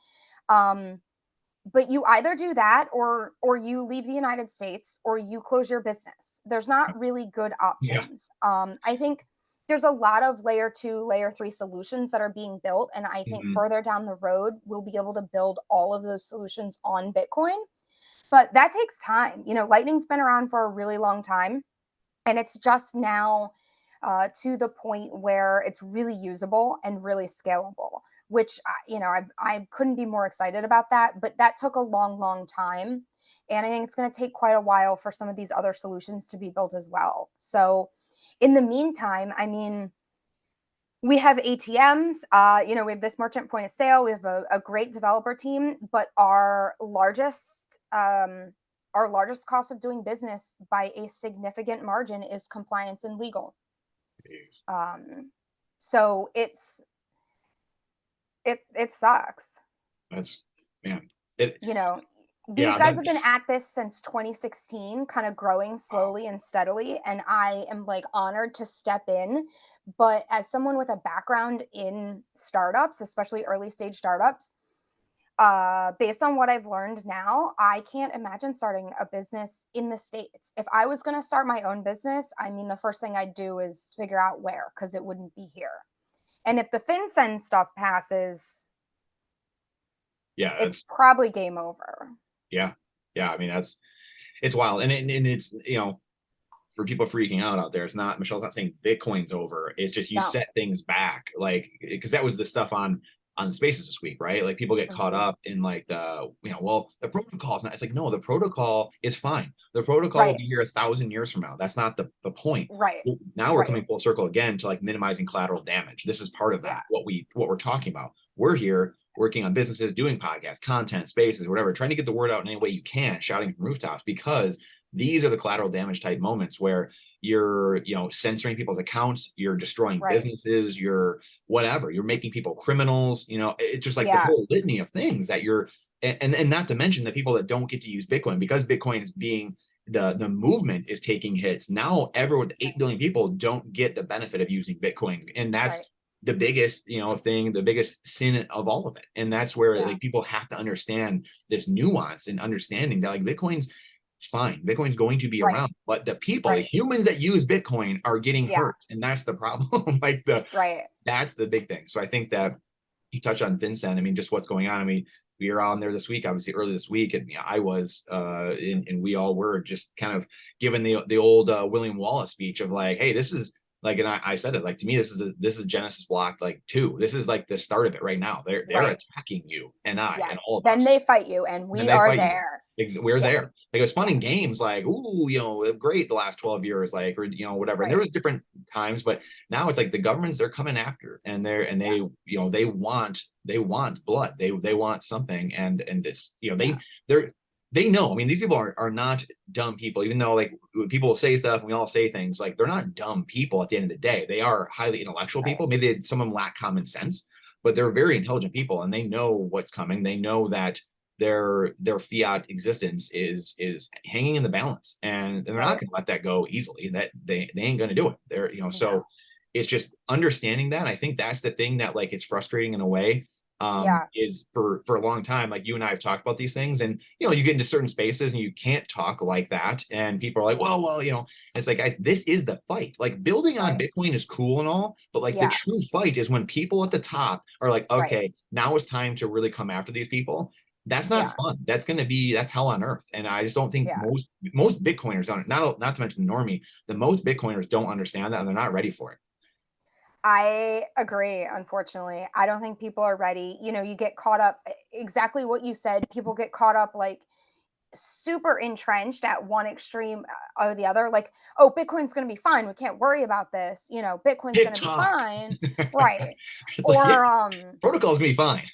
[SPEAKER 1] But you either do that or you leave the United States or you close your business. There's not really good options. I think there's a lot of layer 2, layer 3 solutions that are being built, and I think
[SPEAKER 2] Mhm.
[SPEAKER 1] further down the road we'll be able to build all of those solutions on Bitcoin. But that takes time. Lightning's been around for a really long time, and it's just now to the point where it's really usable and really scalable, which I couldn't be more excited about that. But that took a long, long time, and I think it's going to take quite a while for some of these other solutions to be built as well. So in the meantime, I mean, we have ATMs, we have this merchant point of sale. We have a great developer team, but our largest cost of doing business by a significant margin is compliance and legal.
[SPEAKER 2] Jeez.
[SPEAKER 1] So it sucks.
[SPEAKER 2] That's, man. It,
[SPEAKER 1] You know, these
[SPEAKER 2] yeah,
[SPEAKER 1] guys
[SPEAKER 2] that,
[SPEAKER 1] have been at this since 2016, kind of growing
[SPEAKER 2] wow.
[SPEAKER 1] slowly and steadily, and I am like honored to step in. But as someone with a background in startups, especially early stage startups, based on what I've learned now, I can't imagine starting a business in the States. If I was going to start my own business, I mean, the first thing I'd do is figure out where, because it wouldn't be here. And if the FinCEN stuff passes,
[SPEAKER 2] Yeah,
[SPEAKER 1] it's
[SPEAKER 2] that's,
[SPEAKER 1] probably game over.
[SPEAKER 2] yeah. Yeah, I mean, it's wild. And it's, for people freaking out there, it's not, Michelle's not saying Bitcoin's over. It's just you
[SPEAKER 1] No.
[SPEAKER 2] set things back, like, because that was the stuff on Spaces this week, right? Like people get caught
[SPEAKER 1] Mhm.
[SPEAKER 2] up in like well, the protocol's not. It's like, no, the protocol is fine. The protocol will
[SPEAKER 1] Right.
[SPEAKER 2] be here 1,000 years from now. That's not the point.
[SPEAKER 1] Right.
[SPEAKER 2] Well, now we're
[SPEAKER 1] Right.
[SPEAKER 2] coming full circle again to like minimizing collateral damage. This is part of
[SPEAKER 1] Yeah.
[SPEAKER 2] that. What we're talking about. We're here working on businesses, doing podcasts, content, spaces, whatever, trying to get the word out in any way you can, shouting from rooftops, because these are the collateral damage type moments where you're censoring people's accounts, you're destroying
[SPEAKER 1] Right.
[SPEAKER 2] businesses, you're whatever, you're making people criminals. It's just like the
[SPEAKER 1] Yeah.
[SPEAKER 2] whole litany of things that you're, and not to mention the people that don't get to use Bitcoin, because Bitcoin is being, the movement is taking hits. Now everyone, 8 billion people don't get the benefit of using Bitcoin, and
[SPEAKER 1] Right.
[SPEAKER 2] that's the biggest thing, the biggest sin of all of it. And that's where
[SPEAKER 1] Yeah.
[SPEAKER 2] like people have to understand this nuance and understanding that like Bitcoin's fine. Bitcoin's going to be
[SPEAKER 1] Right.
[SPEAKER 2] around, but the people, the
[SPEAKER 1] Right.
[SPEAKER 2] humans that use Bitcoin are getting
[SPEAKER 1] Yeah.
[SPEAKER 2] hurt. And that's the problem. Like
[SPEAKER 1] Right.
[SPEAKER 2] that's the big thing. So I think that you touch on FinCEN. I mean, just what's going on. I mean, we were on there this week, obviously early this week, and I was, and we all were just kind of given the old William Wallace speech of like, hey, this is like, and I said it like, to me, this is Genesis block like 2. This is like the start of it right now. They're
[SPEAKER 1] Right.
[SPEAKER 2] attacking you and I and
[SPEAKER 1] Yes.
[SPEAKER 2] all of
[SPEAKER 1] Then
[SPEAKER 2] us.
[SPEAKER 1] they fight you, and
[SPEAKER 2] And then
[SPEAKER 1] we
[SPEAKER 2] they
[SPEAKER 1] are
[SPEAKER 2] fight you.
[SPEAKER 1] there.
[SPEAKER 2] We're
[SPEAKER 1] Yeah.
[SPEAKER 2] there. Like it was fun in
[SPEAKER 1] Yes.
[SPEAKER 2] games, like, ooh, great the last 12 years, like, or whatever. And there
[SPEAKER 1] Right.
[SPEAKER 2] was different times, but now it's like the governments, they're coming after, and
[SPEAKER 1] Yeah.
[SPEAKER 2] they want blood. They want something, and it's
[SPEAKER 1] Yeah.
[SPEAKER 2] they know. I mean, these people are not dumb people, even though like when people say stuff and we all say things, like they're not dumb people at the end of the day. They are highly intellectual
[SPEAKER 1] Right.
[SPEAKER 2] people. Maybe some of them lack common sense, but they're very intelligent people, and they know what's coming. They know that their fiat existence is hanging in the balance, and they're not
[SPEAKER 1] Right.
[SPEAKER 2] going to let that go easily. That they ain't going to do it. They're
[SPEAKER 1] No.
[SPEAKER 2] so it's just understanding that. I think that's the thing that like it's frustrating in a way,
[SPEAKER 1] Yeah.
[SPEAKER 2] is for a long time, like you and I have talked about these things, and you get into certain spaces and you can't talk like that, and people are like, well, it's like, guys, this is the fight. Like building on
[SPEAKER 1] Right.
[SPEAKER 2] Bitcoin is cool and all, but like the
[SPEAKER 1] Yeah.
[SPEAKER 2] true fight is when people at the top are like,
[SPEAKER 1] Right.
[SPEAKER 2] okay, now it's time to really come after these people. That's not
[SPEAKER 1] Yeah.
[SPEAKER 2] fun. That's hell on earth. And I just don't think
[SPEAKER 1] Yeah.
[SPEAKER 2] most Bitcoiners don't, not to mention the normie, the most Bitcoiners don't understand that, and they're not ready for it.
[SPEAKER 1] I agree, unfortunately. I don't think people are ready. You get caught up, exactly what you said. People get caught up like super entrenched at one extreme or the other. Like, oh, Bitcoin's going to be fine. We can't worry about this. Bitcoin's going to be
[SPEAKER 2] TikTok.
[SPEAKER 1] fine. Right.
[SPEAKER 2] It's like, yeah,
[SPEAKER 1] Or,
[SPEAKER 2] protocol's gonna be fine.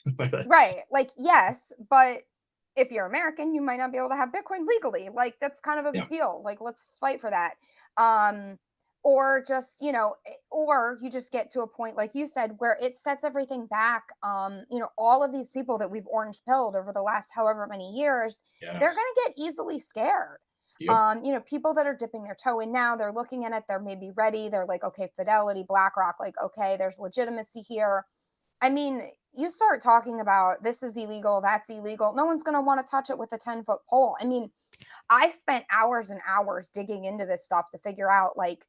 [SPEAKER 1] right. Like, yes, but if you're American, you might not be able to have Bitcoin legally. Like, that's kind of a
[SPEAKER 2] Yeah.
[SPEAKER 1] big deal. Like, let's fight for that. Um, or just, or you just get to a point, like you said, where it sets everything back. All of these people that we've orange pilled over the last however many years, they're
[SPEAKER 2] Yes.
[SPEAKER 1] going to get easily scared.
[SPEAKER 2] Yep.
[SPEAKER 1] People that are dipping their toe in now, they're looking at it, they're maybe ready. They're like, okay, Fidelity, BlackRock, like, okay, there's legitimacy here. I mean, you start talking about this is illegal, that's illegal. No one's going to want to touch it with a 10-foot pole. I mean, I spent hours and hours digging into this stuff to figure out like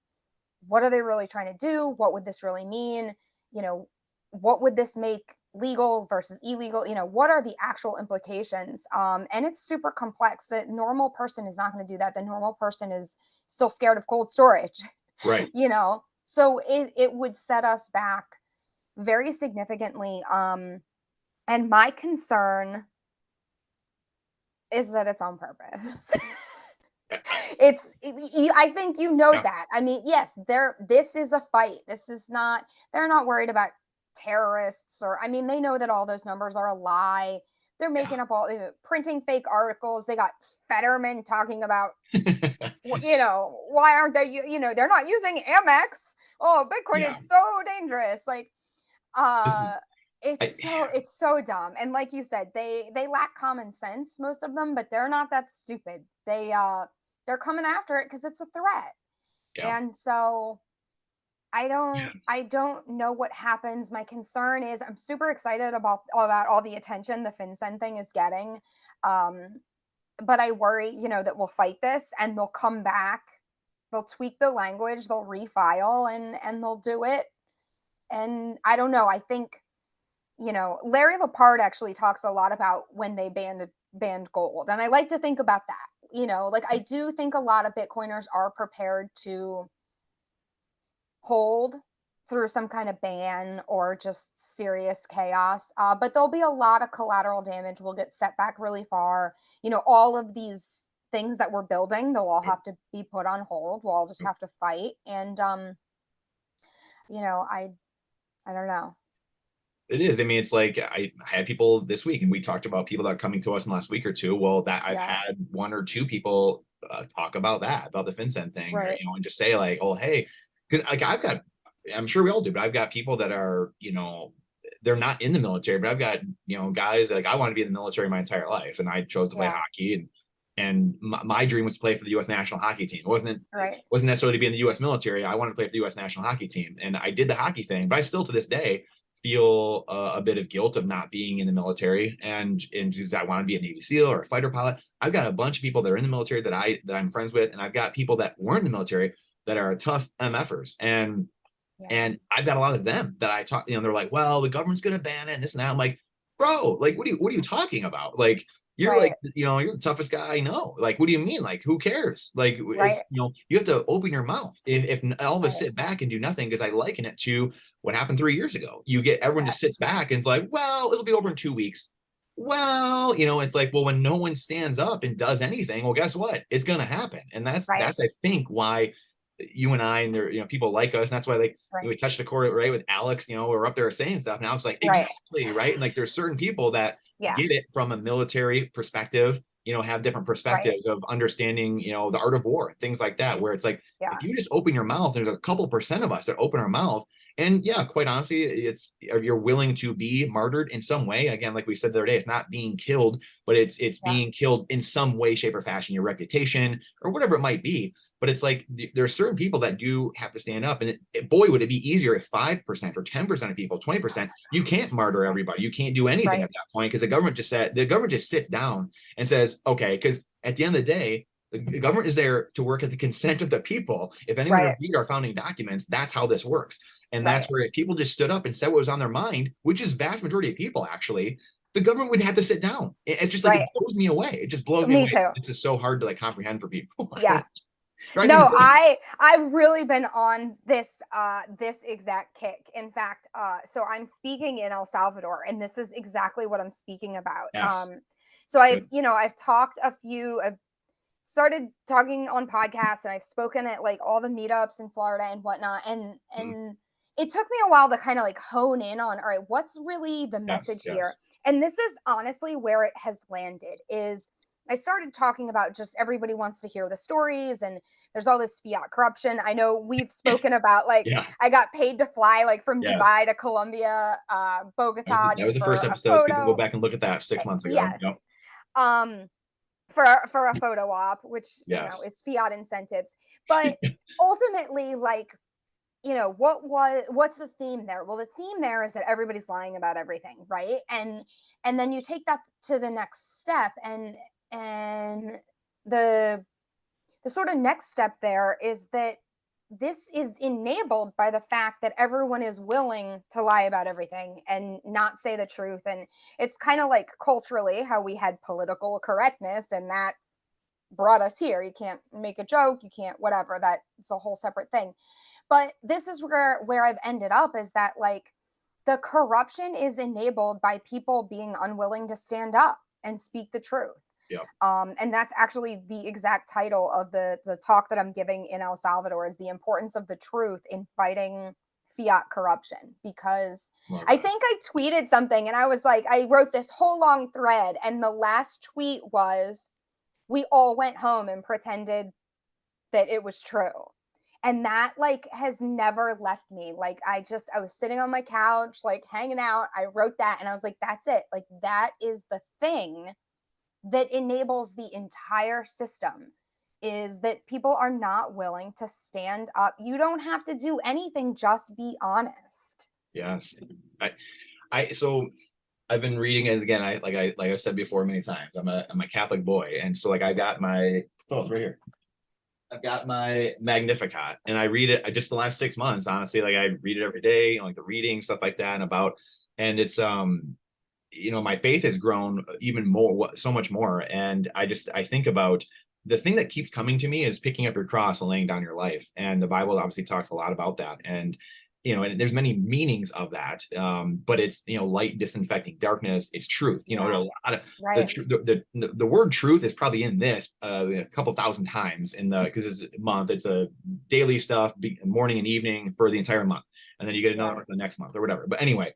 [SPEAKER 1] what are they really trying to do? What would this really mean? You know, what would this make legal versus illegal? You know, what are the actual implications? And it's super complex. The normal person is not going to do that. The normal person is still scared of cold storage,
[SPEAKER 2] Right.
[SPEAKER 1] you know? So it would set us back very significantly. And my concern is that it's on purpose. I think you know
[SPEAKER 2] Yeah.
[SPEAKER 1] that. I mean, yes, this is a fight. This is not, they're not worried about terrorists, or I mean, they know that all those numbers are a lie. They're
[SPEAKER 2] Yeah.
[SPEAKER 1] making up all, printing fake articles. They got Fetterman talking about, you know, why aren't they, you know, they're not using Amex. Oh, Bitcoin,
[SPEAKER 2] Yeah.
[SPEAKER 1] it's so dangerous. Like,
[SPEAKER 2] This is,
[SPEAKER 1] uh,
[SPEAKER 2] I,
[SPEAKER 1] it's so dumb. And like you said, they lack common sense, most of them, but they're not that stupid. They're coming after it because it's a threat.
[SPEAKER 2] yeah.
[SPEAKER 1] And so
[SPEAKER 2] Yeah.
[SPEAKER 1] I don't know what happens. My concern is I'm super excited about all the attention the FinCEN thing is getting. Um, but I worry, you know, that we'll fight this and they'll come back, they'll tweak the language, they'll refile and they'll do it. And I don't know. I think, you know, Larry Lepard actually talks a lot about when they banned gold. And I like to think about that. You know, like I do think a lot of Bitcoiners are prepared to hold through some kind of ban or just serious chaos. But there'll be a lot of collateral damage. We'll get set back really far. You know, all of these things that we're building, they'll all have to be put on hold. We'll all just have to fight. And you know, I don't know.
[SPEAKER 2] It is. I mean, it's like I had people this week, and we talked about people that are coming to us in the last week or two. Well, that I've
[SPEAKER 1] Yeah.
[SPEAKER 2] had one or two people talk about that, about the FinCEN thing, or,
[SPEAKER 1] Right.
[SPEAKER 2] you know, and just say like, "Oh, hey," because like I'm sure we all do, but I've got people that are, you know, they're not in the military, but I've got, you know, guys like I want to be in the military my entire life, and I chose to play
[SPEAKER 1] Yeah.
[SPEAKER 2] hockey, and my dream was to play for the U.S. national hockey team.
[SPEAKER 1] Right.
[SPEAKER 2] Wasn't necessarily to be in the U.S. military. I wanted to play for the U.S. national hockey team, and I did the hockey thing, but I still to this day feel a bit of guilt of not being in the military, and just, I want to be a Navy SEAL or a fighter pilot. I've got a bunch of people that are in the military that I'm friends with, and I've got people that weren't in the military that are tough MFers,
[SPEAKER 1] Yeah.
[SPEAKER 2] and I've got a lot of them that I talk. You know, they're like, "Well, the government's going to ban it and this and that." I'm like, "Bro, like, what are you talking about? Like, you're
[SPEAKER 1] Right.
[SPEAKER 2] like, you know, you're the toughest guy I know. Like, what do you mean? Like, who cares? Like, it's,
[SPEAKER 1] Right.
[SPEAKER 2] you know, you have to open your mouth. If all of us
[SPEAKER 1] Right.
[SPEAKER 2] sit back and do nothing, because I liken it to what happened 3 years ago. You get everyone just sits
[SPEAKER 1] Yes.
[SPEAKER 2] back and it's like, well, it'll be over in 2 weeks. Well, you know, it's like, well, when no one stands up and does anything, well, guess what? It's going to happen. And
[SPEAKER 1] Right.
[SPEAKER 2] that's I think why you and I and there, you know, people like us, and that's why like
[SPEAKER 1] Right.
[SPEAKER 2] we touched the chord right with Alex, you know, we're up there saying stuff. Now it's like,
[SPEAKER 1] Right.
[SPEAKER 2] exactly, right. And like there's certain people that
[SPEAKER 1] Yeah.
[SPEAKER 2] get it from a military perspective, you know, have different
[SPEAKER 1] Right.
[SPEAKER 2] perspectives of understanding, you know, the art of war, things like that, where it's like,
[SPEAKER 1] Yeah.
[SPEAKER 2] if you just open your mouth, there's a couple percent of us that open our mouth. And yeah, quite honestly, it's, you're willing to be martyred in some way. Again, like we said the other day, it's not being killed, but it's
[SPEAKER 1] Yeah.
[SPEAKER 2] being killed in some way, shape, or fashion, your reputation or whatever it might be. But it's like there are certain people that do have to stand up, and boy, would it be easier if 5% or 10% of people, 20%, you can't martyr everybody, you can't do anything
[SPEAKER 1] Right.
[SPEAKER 2] at that point, because the government just sits down and says, okay, because at the end of the day, the government is there to work at the consent of the people. If anyone
[SPEAKER 1] Right.
[SPEAKER 2] read our founding documents, that's how this works. And that's
[SPEAKER 1] Right.
[SPEAKER 2] where if people just stood up and said what was on their mind, which is vast majority of people actually, the government would have to sit down. It's just like,
[SPEAKER 1] Right.
[SPEAKER 2] it blows me away. It just blows me
[SPEAKER 1] Me
[SPEAKER 2] away.
[SPEAKER 1] too.
[SPEAKER 2] It's just so hard to like comprehend for people.
[SPEAKER 1] Yeah.
[SPEAKER 2] Drives me
[SPEAKER 1] No,
[SPEAKER 2] insane.
[SPEAKER 1] I've really been on this exact kick. In fact, so I'm speaking in El Salvador, and this is exactly what I'm speaking about.
[SPEAKER 2] Yes.
[SPEAKER 1] So I've,
[SPEAKER 2] Good.
[SPEAKER 1] you know, I've started talking on podcasts, and I've spoken at like all the meetups in Florida and whatnot.
[SPEAKER 2] Mhm.
[SPEAKER 1] And it took me a while to kind of like hone in on, all right, what's really the
[SPEAKER 2] Yes.
[SPEAKER 1] message here?
[SPEAKER 2] Yes.
[SPEAKER 1] And this is honestly where it has landed is I started talking about just everybody wants to hear the stories, and there's all this fiat corruption. I know we've spoken about like
[SPEAKER 2] Yeah.
[SPEAKER 1] I got paid to fly like from Dubai
[SPEAKER 2] Yes.
[SPEAKER 1] to Colombia, Bogota
[SPEAKER 2] That was
[SPEAKER 1] just
[SPEAKER 2] the
[SPEAKER 1] for
[SPEAKER 2] first
[SPEAKER 1] a
[SPEAKER 2] episode. So you can go
[SPEAKER 1] photo.
[SPEAKER 2] back and look at that 6 months ago.
[SPEAKER 1] Yes.
[SPEAKER 2] Yep.
[SPEAKER 1] Um for a photo op, which you know
[SPEAKER 2] Yes.
[SPEAKER 1] is fiat incentives. But ultimately, like, you know, what's the theme there? Well, the theme there is that everybody's lying about everything, right? And then you take that to the next step, and the the sort of next step there is that this is enabled by the fact that everyone is willing to lie about everything and not say the truth. And it's kind of like culturally how we had political correctness, and that brought us here. You can't make a joke, you can't whatever, that it's a whole separate thing. But this is where I've ended up, is that like the corruption is enabled by people being unwilling to stand up and speak the truth.
[SPEAKER 2] Yeah.
[SPEAKER 1] And that's actually the exact title of the talk that I'm giving in El Salvador, is the importance of the truth in fighting fiat corruption. Because I think I tweeted something and I was like, I wrote this whole long thread, and the last tweet was, we all went home and pretended that it was true. And that like has never left me. Like I was sitting on my couch, like hanging out. I wrote that and I was like, that's it. Like that is the thing that enables the entire system, is that people are not willing to stand up. You don't have to do anything, just be honest.
[SPEAKER 2] Yes. So I've been reading it again. Like I've said before many times, I'm a Catholic boy. And so like I got my, oh, it's right here. I've got my Magnificat, and I read it just the last 6 months, honestly. Like I read it every day, you know, like the reading, stuff like that, and it's you know, my faith has grown even more, so much more. And I think about the thing that keeps coming to me is picking up your cross and laying down your life. And the Bible obviously talks a lot about that. And, you know, and there's many meanings of that. But it's, you know, light disinfecting darkness. It's truth. You know, there are a lot of the word truth is probably in this a couple thousand times because it's a month. It's a daily stuff, morning and evening for the entire month. And then you get another one for the next month or whatever. But anyway,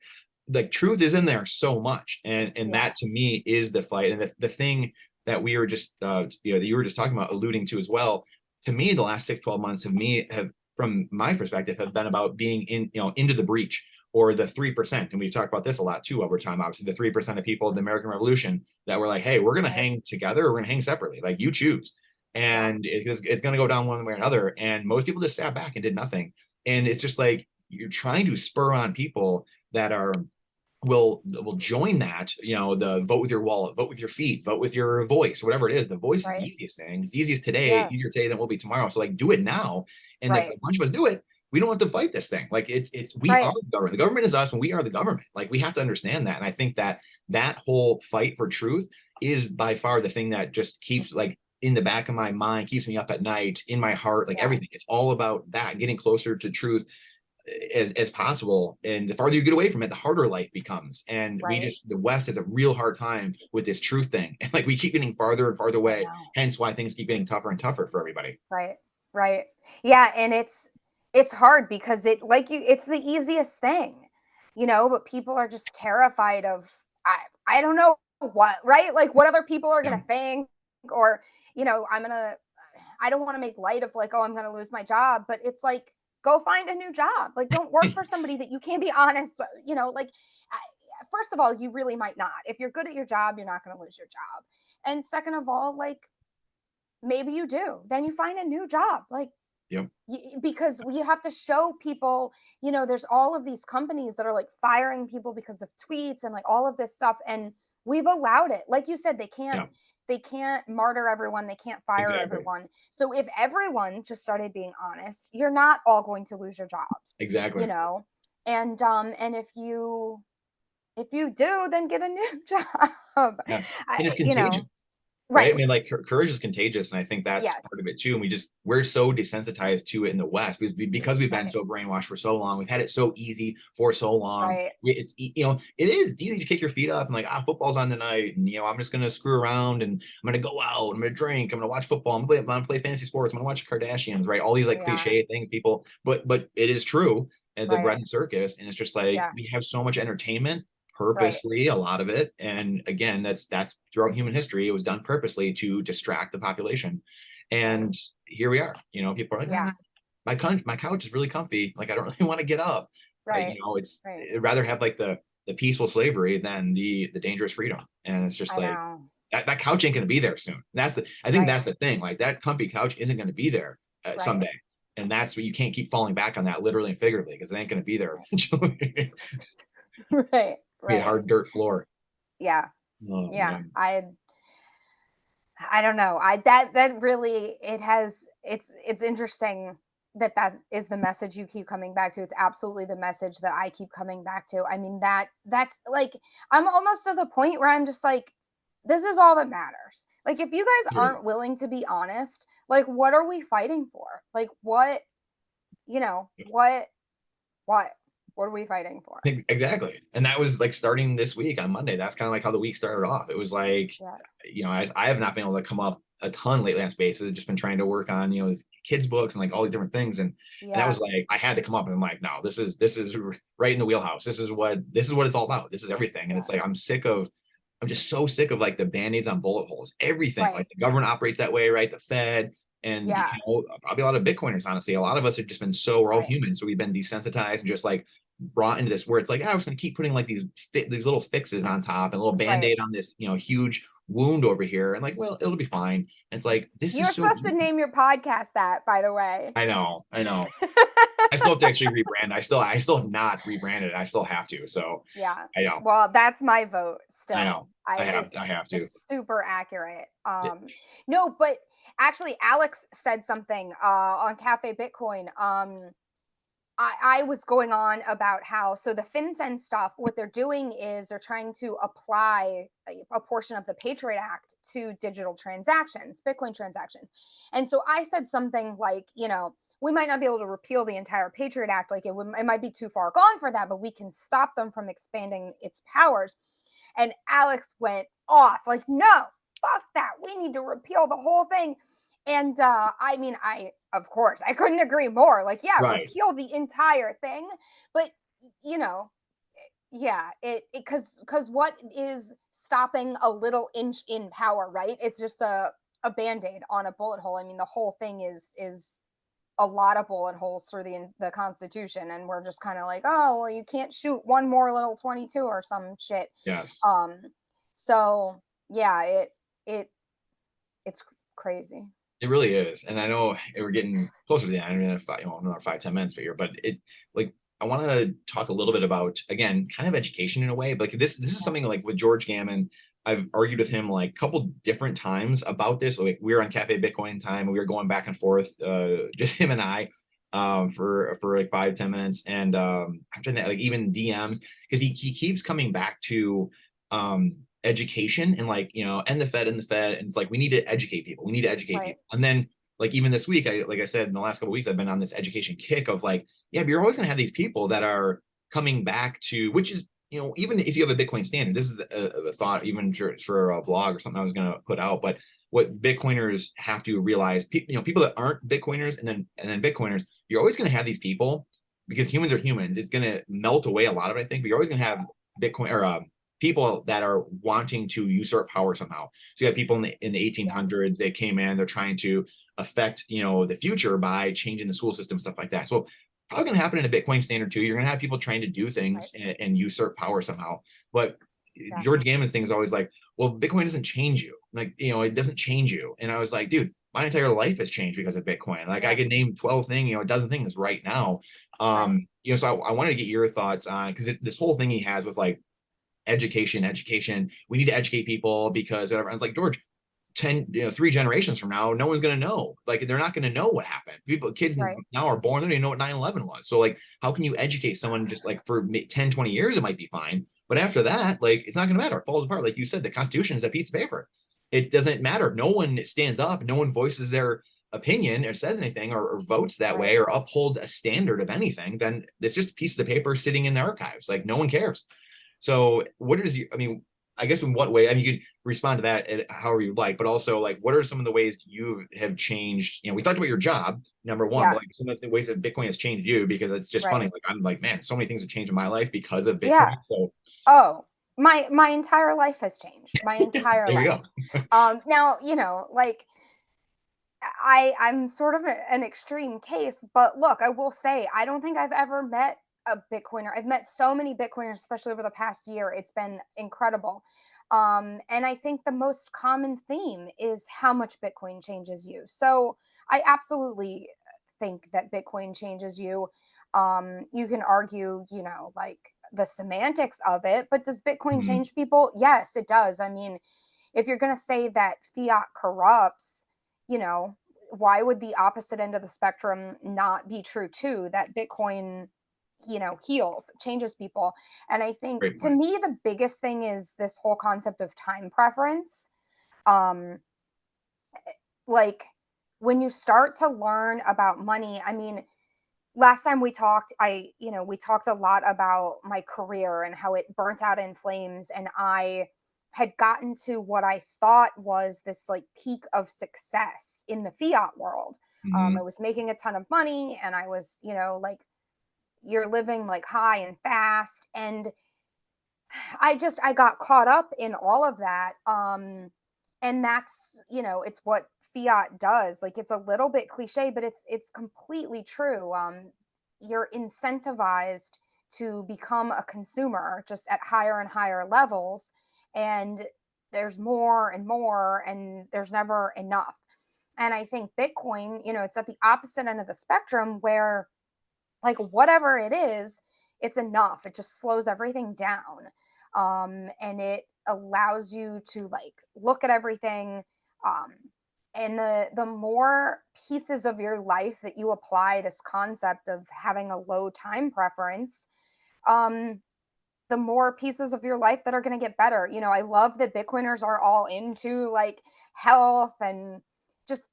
[SPEAKER 2] like truth is in there so much. And that to me is the fight. And the thing that we were just, you know, that you were just talking about, alluding to as well, to me, the last 6-12 months have, from my perspective, have been about being in, you know, into the breach, or the 3%. And we've talked about this a lot too over time. Obviously, the 3% of people in the American Revolution that were like, hey, we're going to hang together, or we're going to hang separately. Like, you choose. And it's going to go down one way or another. And most people just sat back and did nothing. And it's just like, you're trying to spur on people that will join that, you know, the vote with your wallet, vote with your feet, vote with your voice, whatever it is. The voice is the easiest thing. It's easiest today, easier today than it will be tomorrow. So like, do it now. And if a bunch of us do it, we don't have to fight this thing. Like we are the government. The government is us, and we are the government. Like, we have to understand that. And I think that whole fight for truth is by far the thing that just keeps, like, in the back of my mind, keeps me up at night, in my heart, like everything. It's all about that, getting closer to truth as possible. And the farther you get away from it, the harder life becomes. And the West has a real hard time with this truth thing. And like, we keep getting farther and farther away, hence why things keep getting tougher and tougher for everybody.
[SPEAKER 1] Right. Yeah. And it's hard because it's the easiest thing, you know, but people are just terrified of, I don't know what, right? Like, what other people are going to think, or, you know, I don't want to make light of like, oh, I'm going to lose my job, but it's like, go find a new job. Like, don't work for somebody that you can't be honest, you know, like, first of all, you really might not. If you're good at your job, you're not going to lose your job. And second of all, like, maybe you do, then you find a new job. Like, because you have to show people, you know, there's all of these companies that are like firing people because of tweets and like all of this stuff. And we've allowed it. Like you said, they can't martyr everyone. They can't fire everyone. So if everyone just started being honest, you're not all going to lose your jobs.
[SPEAKER 2] Exactly.
[SPEAKER 1] You know, and if you do, then get a new job.
[SPEAKER 2] Yes. And it's contagious.
[SPEAKER 1] You know,
[SPEAKER 2] right. I mean, like, courage is contagious. And I think that's part of it too. And we're so desensitized to it in the West because we've been so brainwashed for so long. We've had it so easy for so long. It's, you know, it's easy to kick your feet up and like, football's on tonight. And, you know, I'm just going to screw around and I'm going to go out. I'm going to drink. I'm going to watch football. I'm going to play fantasy sports. I'm going to watch Kardashians, right? All these like cliche things people, but it is true. And the bread and circus. And it's just like, we have so much entertainment purposely, a lot of it. And again, that's throughout human history, it was done purposely to distract the population. And here we are, you know, people are like, my couch is really comfy. Like, I don't really want to get up. Like, you know, I'd rather have like the peaceful slavery than the dangerous freedom. And it's just like, that couch ain't going to be there soon. I think that's the thing. Like, that comfy couch isn't going to be there someday. And that's what you can't keep falling back on that, literally and figuratively, because it ain't going to be there eventually. Be a hard dirt floor. Oh,
[SPEAKER 1] man. I don't know. That really, it's interesting that is the message you keep coming back to. It's absolutely the message that I keep coming back to. I mean, that's like, I'm almost to the point where I'm just like, this is all that matters. Like, if you guys aren't willing to be honest, like, what are we fighting for? Like, what, what are we fighting for?
[SPEAKER 2] Exactly. And that was like starting this week on Monday. That's kind of like how the week started off. It was like, I have not been able to come up a ton lately on spaces. I've just been trying to work on, kids books and like all these different things. And that was like, I had to come up and I'm like, no, this is right in the wheelhouse. This is what it's all about. This is everything. And it's like, I'm just so sick of like the band-aids on bullet holes, everything.
[SPEAKER 1] Right.
[SPEAKER 2] Like the government operates that way, right? The Fed. And probably a lot of Bitcoiners, honestly, a lot of us have just been we're all human. So we've been desensitized and just like brought into this where it's like, I was going to keep putting like these little fixes on top and a little band-aid on this, huge wound over here. And like, well, it'll be fine. And it's like,
[SPEAKER 1] You're supposed to name your podcast that, by the way.
[SPEAKER 2] I know. I still have to actually rebrand. I still have not rebranded. I still have to. So
[SPEAKER 1] yeah,
[SPEAKER 2] I know.
[SPEAKER 1] Well, that's my vote still.
[SPEAKER 2] I know. I have to.
[SPEAKER 1] It's super accurate. No, but actually Alex said something on Cafe Bitcoin. I was going on about how, so the FinCEN stuff, what they're doing is they're trying to apply a portion of the Patriot Act to digital transactions, Bitcoin transactions. And so I said something like, we might not be able to repeal the entire Patriot Act. Like it might be too far gone for that, but we can stop them from expanding its powers. And Alex went off like, no, fuck that. We need to repeal the whole thing. And I mean, of course, I couldn't agree more. Like, repeal the entire thing. But, because what is stopping a little inch in power, right? It's just a Band-Aid on a bullet hole. I mean, the whole thing is a lot of bullet holes through the Constitution. And we're just kind of like, oh, well, you can't shoot one more little 22 or some shit.
[SPEAKER 2] Yes.
[SPEAKER 1] So, yeah, it's crazy.
[SPEAKER 2] It really is. And I know we're getting closer to the end. I mean, another 5-10 minutes here, but I want to talk a little bit about, again, kind of education in a way, but like this is something like with George Gammon. I've argued with him like a couple different times about this. Like we were on Cafe Bitcoin time and we were going back and forth, just him and I, for like 5-10 minutes. And I'm trying to like even DMs, because he keeps coming back to education and like, and the Fed, and it's like, we need to educate people. People. And then like, even this week, like I said, in the last couple of weeks, I've been on this education kick of like, but you're always going to have these people that are coming back to, which is, even if you have a Bitcoin standard, this is a thought, even for a blog or something I was going to put out, but what Bitcoiners have to realize, people that aren't Bitcoiners and then Bitcoiners, you're always going to have these people, because humans are humans. It's going to melt away a lot of it, I think, but you're always going to have Bitcoin or people that are wanting to usurp power somehow. So you have people in the 1800s, they came in, they're trying to affect, the future by changing the school system, stuff like that. So probably going to happen in a Bitcoin standard too. You're going to have people trying to do things and usurp power somehow. But George Gammon's thing is always like, well, Bitcoin doesn't change you. Like, it doesn't change you. And I was like, dude, my entire life has changed because of Bitcoin. Like I could name 12 things, a dozen things right now. So I wanted to get your thoughts on, because this whole thing he has with like, education, we need to educate people because whatever. It's like, George, 3 generations from now, no one's going to know. Like, they're not going to know what happened. Kids now are born, they don't even know what 9/11 was. So like, how can you educate someone just like for 10, 20 years, it might be fine. But after that, like, it's not going to matter. It falls apart. Like you said, the Constitution is a piece of paper. It doesn't matter. No one stands up. No one voices their opinion or says anything or votes that way or upholds a standard of anything. Then it's just a piece of the paper sitting in the archives. Like, no one cares. So I guess in what way, you could respond to that however you like, but also like, what are some of the ways you have changed? We talked about your job, number one, but like some of the ways that Bitcoin has changed you, because it's just funny. Like, I'm like, man, so many things have changed in my life because of Bitcoin. So
[SPEAKER 1] my entire life has changed. My entire life. Now, like I'm sort of an extreme case, but look, I will say, I don't think I've ever met a Bitcoiner. I've met so many Bitcoiners, especially over the past year. It's been incredible. And I think the most common theme is how much Bitcoin changes you. So I absolutely think that Bitcoin changes you. You can argue, like the semantics of it, but does Bitcoin change people? Yes, it does. I mean, if you're going to say that fiat corrupts, why would the opposite end of the spectrum not be true too? That Bitcoin, heals, changes people. And I think
[SPEAKER 2] Great
[SPEAKER 1] to
[SPEAKER 2] point.
[SPEAKER 1] me, the biggest thing is this whole concept of time preference. Um, like when you start to learn about money, I mean, last time we talked, we talked a lot about my career and how it burnt out in flames. And I had gotten to what I thought was this like peak of success in the fiat world. I
[SPEAKER 2] Mhm.
[SPEAKER 1] was making a ton of money and I was, like you're living like high and fast. And I got caught up in all of that. And that's, it's what fiat does. Like it's a little bit cliche, but it's completely true. You're incentivized to become a consumer just at higher and higher levels. And there's more and more, and there's never enough. And I think Bitcoin, it's at the opposite end of the spectrum where like whatever it is, it's enough. It just slows everything down. And it allows you to like look at everything. Um, and the more pieces of your life that you apply this concept of having a low time preference, um, the more pieces of your life that are going to get better. I love that Bitcoiners are all into like health and just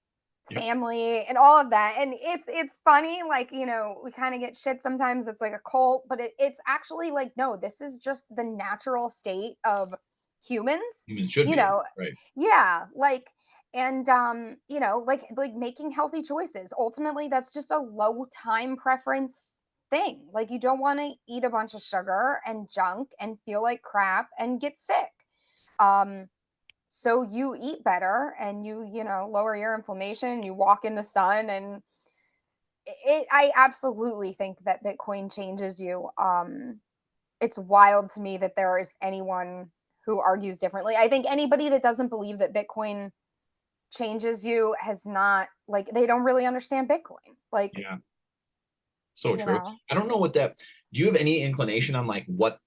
[SPEAKER 2] Yep.
[SPEAKER 1] family and all of that. And it's funny, like, we kind of get shit sometimes. It's like a cult, but it's actually like, no, this is just the natural state of humans,
[SPEAKER 2] Humans should
[SPEAKER 1] you
[SPEAKER 2] be able,
[SPEAKER 1] know.
[SPEAKER 2] right?
[SPEAKER 1] Yeah, like and like making healthy choices. Ultimately, that's just a low time preference thing. Like you don't want to eat a bunch of sugar and junk and feel like crap and get sick. Um, so you eat better and you lower your inflammation, you walk in the sun, and I absolutely think that Bitcoin changes you. It's wild to me that there is anyone who argues differently. I think anybody that doesn't believe that Bitcoin changes you has not, like, they don't really understand Bitcoin. Like,
[SPEAKER 2] Yeah, so
[SPEAKER 1] you
[SPEAKER 2] true.
[SPEAKER 1] know.
[SPEAKER 2] I don't know what that. Do you have any inclination on like what,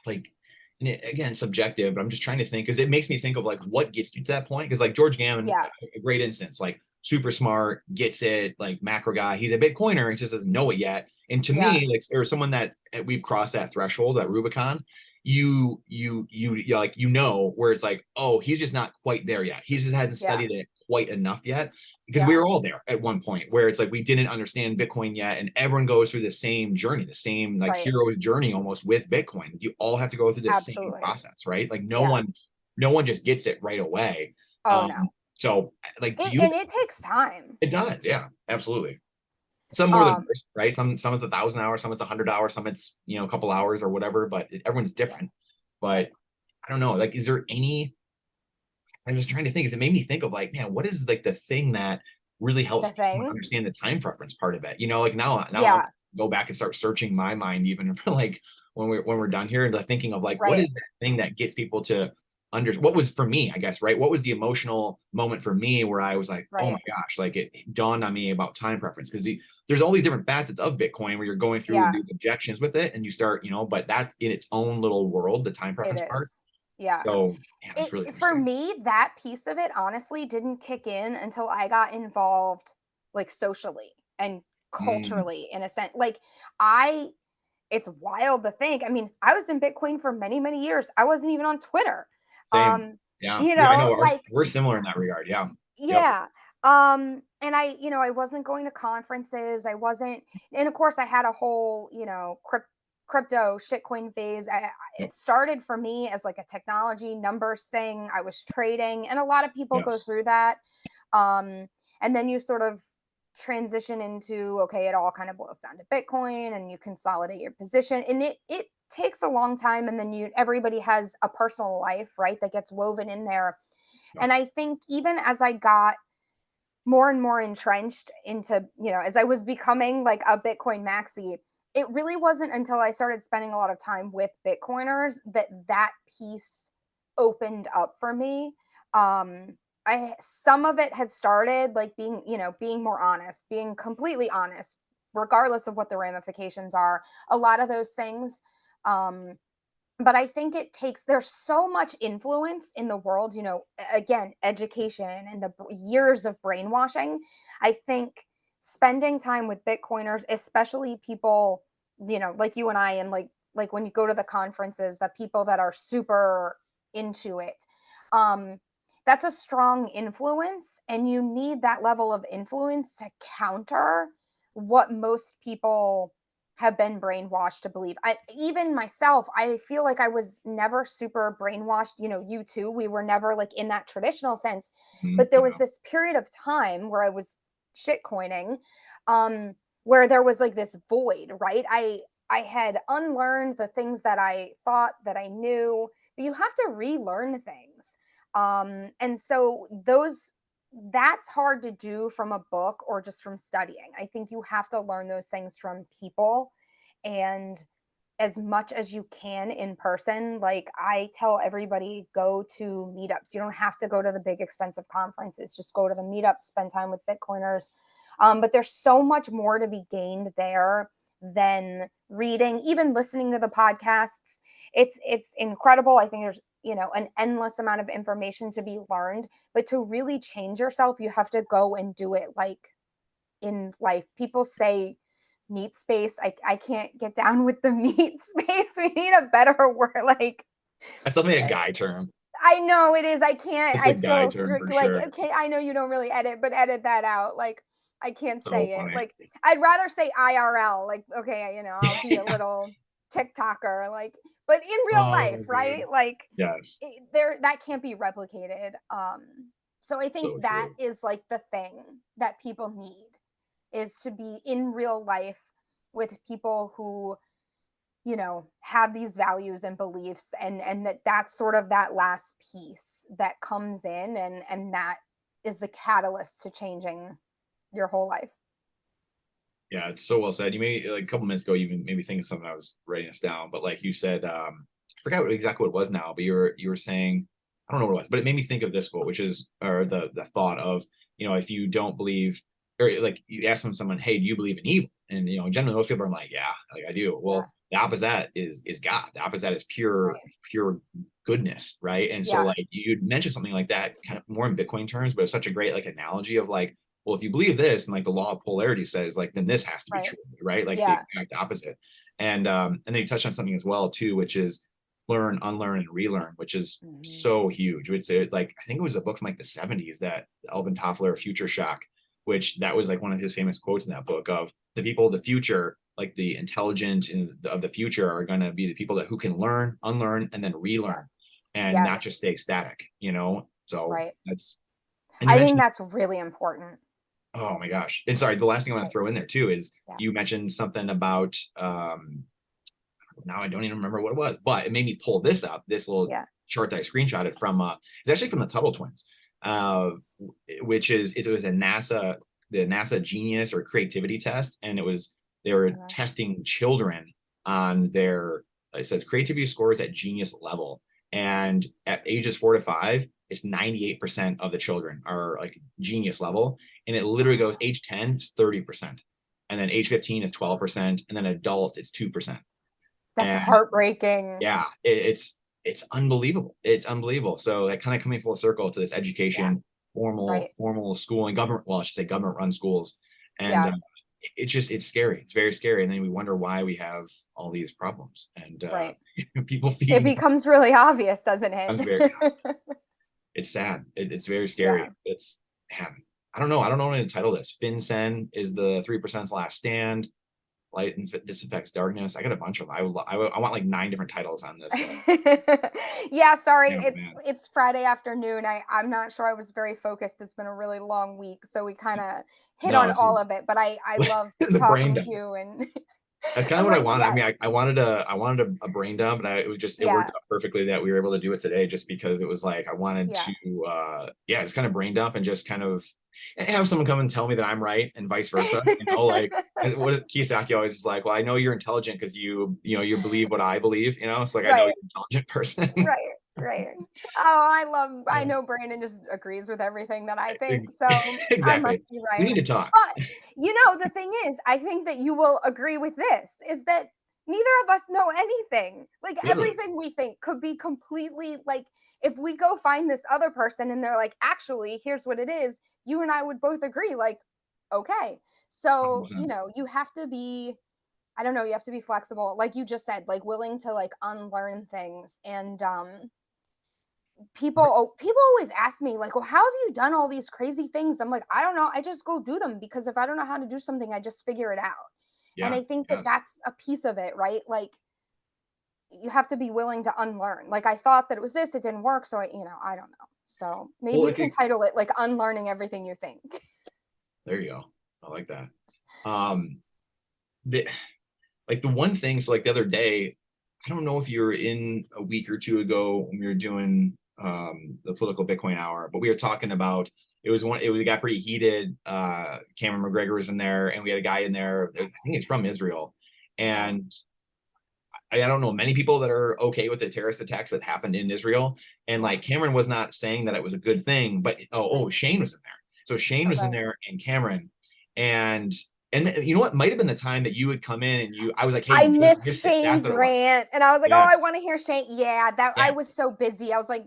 [SPEAKER 2] like, and again, subjective, but I'm just trying to think because it makes me think of like what gets you to that point. Because like George Gammon,
[SPEAKER 1] Yeah.
[SPEAKER 2] a great instance, like super smart, gets it, like macro guy. He's a Bitcoiner, he just doesn't know it yet. And to
[SPEAKER 1] Yeah.
[SPEAKER 2] me, like, or someone that we've crossed that threshold, that Rubicon, you like where it's like, oh, he's just not quite there yet. He just hadn't
[SPEAKER 1] Yeah.
[SPEAKER 2] studied it quite enough yet, because we
[SPEAKER 1] Yeah.
[SPEAKER 2] were all there at one point where it's like we didn't understand Bitcoin yet, and everyone goes through the same journey, the same like
[SPEAKER 1] Right.
[SPEAKER 2] hero's journey almost with Bitcoin. You all have to go through the same
[SPEAKER 1] Absolutely.
[SPEAKER 2] process, right? Like
[SPEAKER 1] Yeah.
[SPEAKER 2] no one just gets it right away.
[SPEAKER 1] Oh no.
[SPEAKER 2] So like, do you?
[SPEAKER 1] And it takes time.
[SPEAKER 2] It does, yeah, absolutely. Some more than
[SPEAKER 1] Um,
[SPEAKER 2] others, right? Some it's 1,000 hours, some it's 100 hours, some it's a couple hours or whatever. But everyone's
[SPEAKER 1] yeah.
[SPEAKER 2] different.
[SPEAKER 1] Right.
[SPEAKER 2] But I don't know. Like, is there any? I'm just trying to think. Is it made me think of like, man, what is like the thing that really helps
[SPEAKER 1] The
[SPEAKER 2] me
[SPEAKER 1] thing.
[SPEAKER 2] understand the time preference part of it? Like now I'll
[SPEAKER 1] Yeah.
[SPEAKER 2] go back and start searching my mind even for like when we're done here and like thinking of like what
[SPEAKER 1] Right.
[SPEAKER 2] is that thing that gets people to what was for me, I guess, right? What was the emotional moment for me where I was like, oh my
[SPEAKER 1] Right.
[SPEAKER 2] gosh, like it dawned on me about time preference, because there's all these different facets of Bitcoin where you're going through
[SPEAKER 1] Yeah.
[SPEAKER 2] these objections with it and you start, but that's in its own little world, the time
[SPEAKER 1] It
[SPEAKER 2] preference part.
[SPEAKER 1] is. Yeah.
[SPEAKER 2] So yeah, that's really
[SPEAKER 1] For
[SPEAKER 2] interesting.
[SPEAKER 1] me, that piece of it honestly didn't kick in until I got involved like socially and
[SPEAKER 2] Mm.
[SPEAKER 1] culturally in a sense. Like I it's wild to think. I mean, I was in Bitcoin for many, many years. I wasn't even on Twitter.
[SPEAKER 2] Same.
[SPEAKER 1] Um,
[SPEAKER 2] Yeah. Yeah, I know
[SPEAKER 1] like
[SPEAKER 2] we're similar in that regard. Yeah. Yep.
[SPEAKER 1] yeah. And I wasn't going to conferences. I wasn't, and of course I had a whole, crypto shitcoin phase. It
[SPEAKER 2] Yep.
[SPEAKER 1] started for me as like a technology numbers thing. I was trading, and a lot of people go
[SPEAKER 2] Yes.
[SPEAKER 1] through that. Um, and then you sort of transition into, okay, it all kind of boils down to Bitcoin, and you consolidate your position, and it takes a long time, and then everybody has a personal life, right, that gets woven in there.
[SPEAKER 2] Yep.
[SPEAKER 1] And I think even as I got more and more entrenched into, as I was becoming like a Bitcoin maxi, it really wasn't until I started spending a lot of time with Bitcoiners that that piece opened up for me. Some of it had started like being more honest, being completely honest, regardless of what the ramifications are. A lot of those things, um, But I think there's so much influence in the world, again, education and the years of brainwashing. I think spending time with Bitcoiners, especially people, like you and I, and like when you go to the conferences, the people that are super into it, um, that's a strong influence. And you need that level of influence to counter what most people have been brainwashed to believe. Even myself, I feel like I was never super brainwashed. You too. We were never like in that traditional sense, but there was
[SPEAKER 2] Yeah.
[SPEAKER 1] this period of time where I was shitcoining, where there was like this void, right? I had unlearned the things that I thought that I knew, but you have to relearn things. And so that's hard to do from a book or just from studying. I think you have to learn those things from people, and as much as you can in person. Like I tell everybody, go to meetups. You don't have to go to the big expensive conferences. Just go to the meetups, spend time with Bitcoiners. But there's so much more to be gained there than reading, even listening to the podcasts. It's incredible. I think there's an endless amount of information to be learned, but to really change yourself, you have to go and do it like in life. People say meat space. I can't get down with the meat space. We need a better word. Like,
[SPEAKER 2] That's definitely a guy term.
[SPEAKER 1] I know it is. I can't.
[SPEAKER 2] It's a
[SPEAKER 1] I
[SPEAKER 2] guy
[SPEAKER 1] feel
[SPEAKER 2] term
[SPEAKER 1] strict.
[SPEAKER 2] for
[SPEAKER 1] Like,
[SPEAKER 2] sure.
[SPEAKER 1] okay, I know you don't really edit, but edit that out. Like, I can't
[SPEAKER 2] So
[SPEAKER 1] say it.
[SPEAKER 2] funny.
[SPEAKER 1] Like, I'd rather say IRL. Like, okay, I'll be a
[SPEAKER 2] Yeah.
[SPEAKER 1] little TikToker. Like, but in real
[SPEAKER 2] Oh,
[SPEAKER 1] life,
[SPEAKER 2] man.
[SPEAKER 1] right? Like,
[SPEAKER 2] Yes.
[SPEAKER 1] there that can't be replicated. So I think
[SPEAKER 2] So
[SPEAKER 1] that
[SPEAKER 2] true.
[SPEAKER 1] is like the thing that people need, is to be in real life with people who have these values and beliefs, and that's sort of that last piece that comes in, and that is the catalyst to changing your whole life.
[SPEAKER 2] Yeah, it's so well said. You made like a couple minutes ago, you even made me think of something. I was writing this down, but like you said, I forgot exactly what it was now, but you were saying, I don't know what it was, but it made me think of this quote, which is, or the thought of, if you don't believe, or like you ask someone, hey, do you believe in evil? And generally most people are like, yeah, like I do.
[SPEAKER 1] Yeah.
[SPEAKER 2] Well, the opposite is God. The opposite is pure
[SPEAKER 1] Right.
[SPEAKER 2] pure goodness, right? And so
[SPEAKER 1] Yeah.
[SPEAKER 2] like you'd mention something like that, kind of more in Bitcoin terms, but it's such a great like analogy of like, well, if you believe this and like the law of polarity says, like, then this has to be
[SPEAKER 1] Right.
[SPEAKER 2] true, right? Like the
[SPEAKER 1] Yeah.
[SPEAKER 2] exact opposite. And then you touched on something as well too, which is learn, unlearn, and relearn, which is
[SPEAKER 1] Mhm.
[SPEAKER 2] so huge. It's like I think it was a book from like the 70s, that Alvin Toffler Future Shock, which that was like one of his famous quotes in that book of the people of the future, like the intelligent of the future, are going to be the people who can learn, unlearn, and then relearn,
[SPEAKER 1] Yes.
[SPEAKER 2] and not just
[SPEAKER 1] Yes.
[SPEAKER 2] stay static, So
[SPEAKER 1] Right.
[SPEAKER 2] that's, and you
[SPEAKER 1] I think
[SPEAKER 2] mentioned,
[SPEAKER 1] that's really important.
[SPEAKER 2] oh my gosh. And sorry, the last thing I want to
[SPEAKER 1] Right.
[SPEAKER 2] throw in there too is
[SPEAKER 1] Yeah.
[SPEAKER 2] you mentioned something about now I don't even remember what it was, but it made me pull this up, this little
[SPEAKER 1] Yeah.
[SPEAKER 2] chart that I screenshotted from it's actually from the Tuttle twins, uh which is, it was the NASA genius or creativity test, and they were
[SPEAKER 1] Okay.
[SPEAKER 2] testing children on their, it says creativity scores at genius level, and at ages 4 to 5 it's 98% of the children are like genius level, and it literally goes age 10 is 30%, and then age 15 is 12%, and then adult it's 2%.
[SPEAKER 1] That's
[SPEAKER 2] And
[SPEAKER 1] heartbreaking.
[SPEAKER 2] yeah, it's unbelievable. It's unbelievable. So like kind of coming full circle to this
[SPEAKER 1] Yeah.
[SPEAKER 2] education,
[SPEAKER 1] Right.
[SPEAKER 2] formal schooling, government, well, I should say government run schools. And
[SPEAKER 1] Yeah.
[SPEAKER 2] it's scary. It's very scary. And then we wonder why we have all these problems, and
[SPEAKER 1] Right.
[SPEAKER 2] people
[SPEAKER 1] It
[SPEAKER 2] feeding
[SPEAKER 1] becomes really obvious, doesn't
[SPEAKER 2] becomes very,
[SPEAKER 1] it?
[SPEAKER 2] it's sad. It's very
[SPEAKER 1] Yeah.
[SPEAKER 2] scary. It's, man, I don't know. I don't know what to title this. FinCEN is the 3%'s last stand. Light and disaffects darkness. I got a bunch of them. I want like 9 different titles on this.
[SPEAKER 1] Yeah, sorry.
[SPEAKER 2] Yeah,
[SPEAKER 1] It's
[SPEAKER 2] man.
[SPEAKER 1] it's Friday afternoon. I'm not sure I was very focused. It's been a really long week, so we kind of hit
[SPEAKER 2] No,
[SPEAKER 1] on
[SPEAKER 2] this
[SPEAKER 1] all
[SPEAKER 2] is
[SPEAKER 1] of it, but I love
[SPEAKER 2] the brain
[SPEAKER 1] talking to
[SPEAKER 2] dump.
[SPEAKER 1] you, and
[SPEAKER 2] That's kind of
[SPEAKER 1] and
[SPEAKER 2] what I
[SPEAKER 1] like,
[SPEAKER 2] wanted. I
[SPEAKER 1] yeah,
[SPEAKER 2] mean, I wanted a brain dump, and it was just, it worked
[SPEAKER 1] yeah,
[SPEAKER 2] out perfectly that we were able to do it today, just because it was like I wanted
[SPEAKER 1] yeah,
[SPEAKER 2] to yeah, just kind of brain dump and just kind of have someone come and tell me that I'm right and vice versa. Like what Kiyosaki always is like, well, I know you're intelligent because you believe what I believe, it's like I know
[SPEAKER 1] right.
[SPEAKER 2] you're an intelligent person.
[SPEAKER 1] Right, right. Oh, I
[SPEAKER 2] Yeah.
[SPEAKER 1] know Brandon just agrees with everything that I think, so I must
[SPEAKER 2] Exactly.
[SPEAKER 1] be
[SPEAKER 2] We
[SPEAKER 1] right.
[SPEAKER 2] need to talk.
[SPEAKER 1] But, the thing is, I think that you will agree with this, is that neither of us know anything. Like
[SPEAKER 2] Literally.
[SPEAKER 1] everything we think could be completely like, if we go find this other person and they're like, actually, here's what it is, you and I would both agree, like, okay. So,
[SPEAKER 2] 100%.
[SPEAKER 1] you have to be, I don't know, you have to be flexible, like you just said, like willing to like unlearn things. And people always ask me like, well, how have you done all these crazy things? I'm like, I don't know, I just go do them, because if I don't know how to do something, I just figure it out. And
[SPEAKER 2] Yeah.
[SPEAKER 1] I think that
[SPEAKER 2] Yes.
[SPEAKER 1] that's a piece of it, right? Like you have to be willing to unlearn. Like I thought that it was this, it didn't work, so I don't know. So maybe
[SPEAKER 2] Well,
[SPEAKER 1] you can title it like unlearning everything you think.
[SPEAKER 2] there you go. I like that. Um, the, like the one thing, so like the other day, I don't know if you were in a week or two ago when we were doing the political Bitcoin hour, but we were talking about it got pretty heated. Cameron McGregor was in there, and we had a guy in there, I think it's from Israel. And I don't know many people that are okay with the terrorist attacks that happened in Israel. And like Cameron was not saying that it was a good thing, but Shane was in there. So Shane was in
[SPEAKER 1] Okay.
[SPEAKER 2] there and Cameron. And you know what, might have been the time that you had come in and I was like, hey,
[SPEAKER 1] I
[SPEAKER 2] you just
[SPEAKER 1] missed
[SPEAKER 2] missed it. That's
[SPEAKER 1] Shane's
[SPEAKER 2] what it was.
[SPEAKER 1] rant and I was like, oh, I
[SPEAKER 2] Yes.
[SPEAKER 1] want to hear Shane. Yeah, that I
[SPEAKER 2] Yeah.
[SPEAKER 1] was so busy. I was like,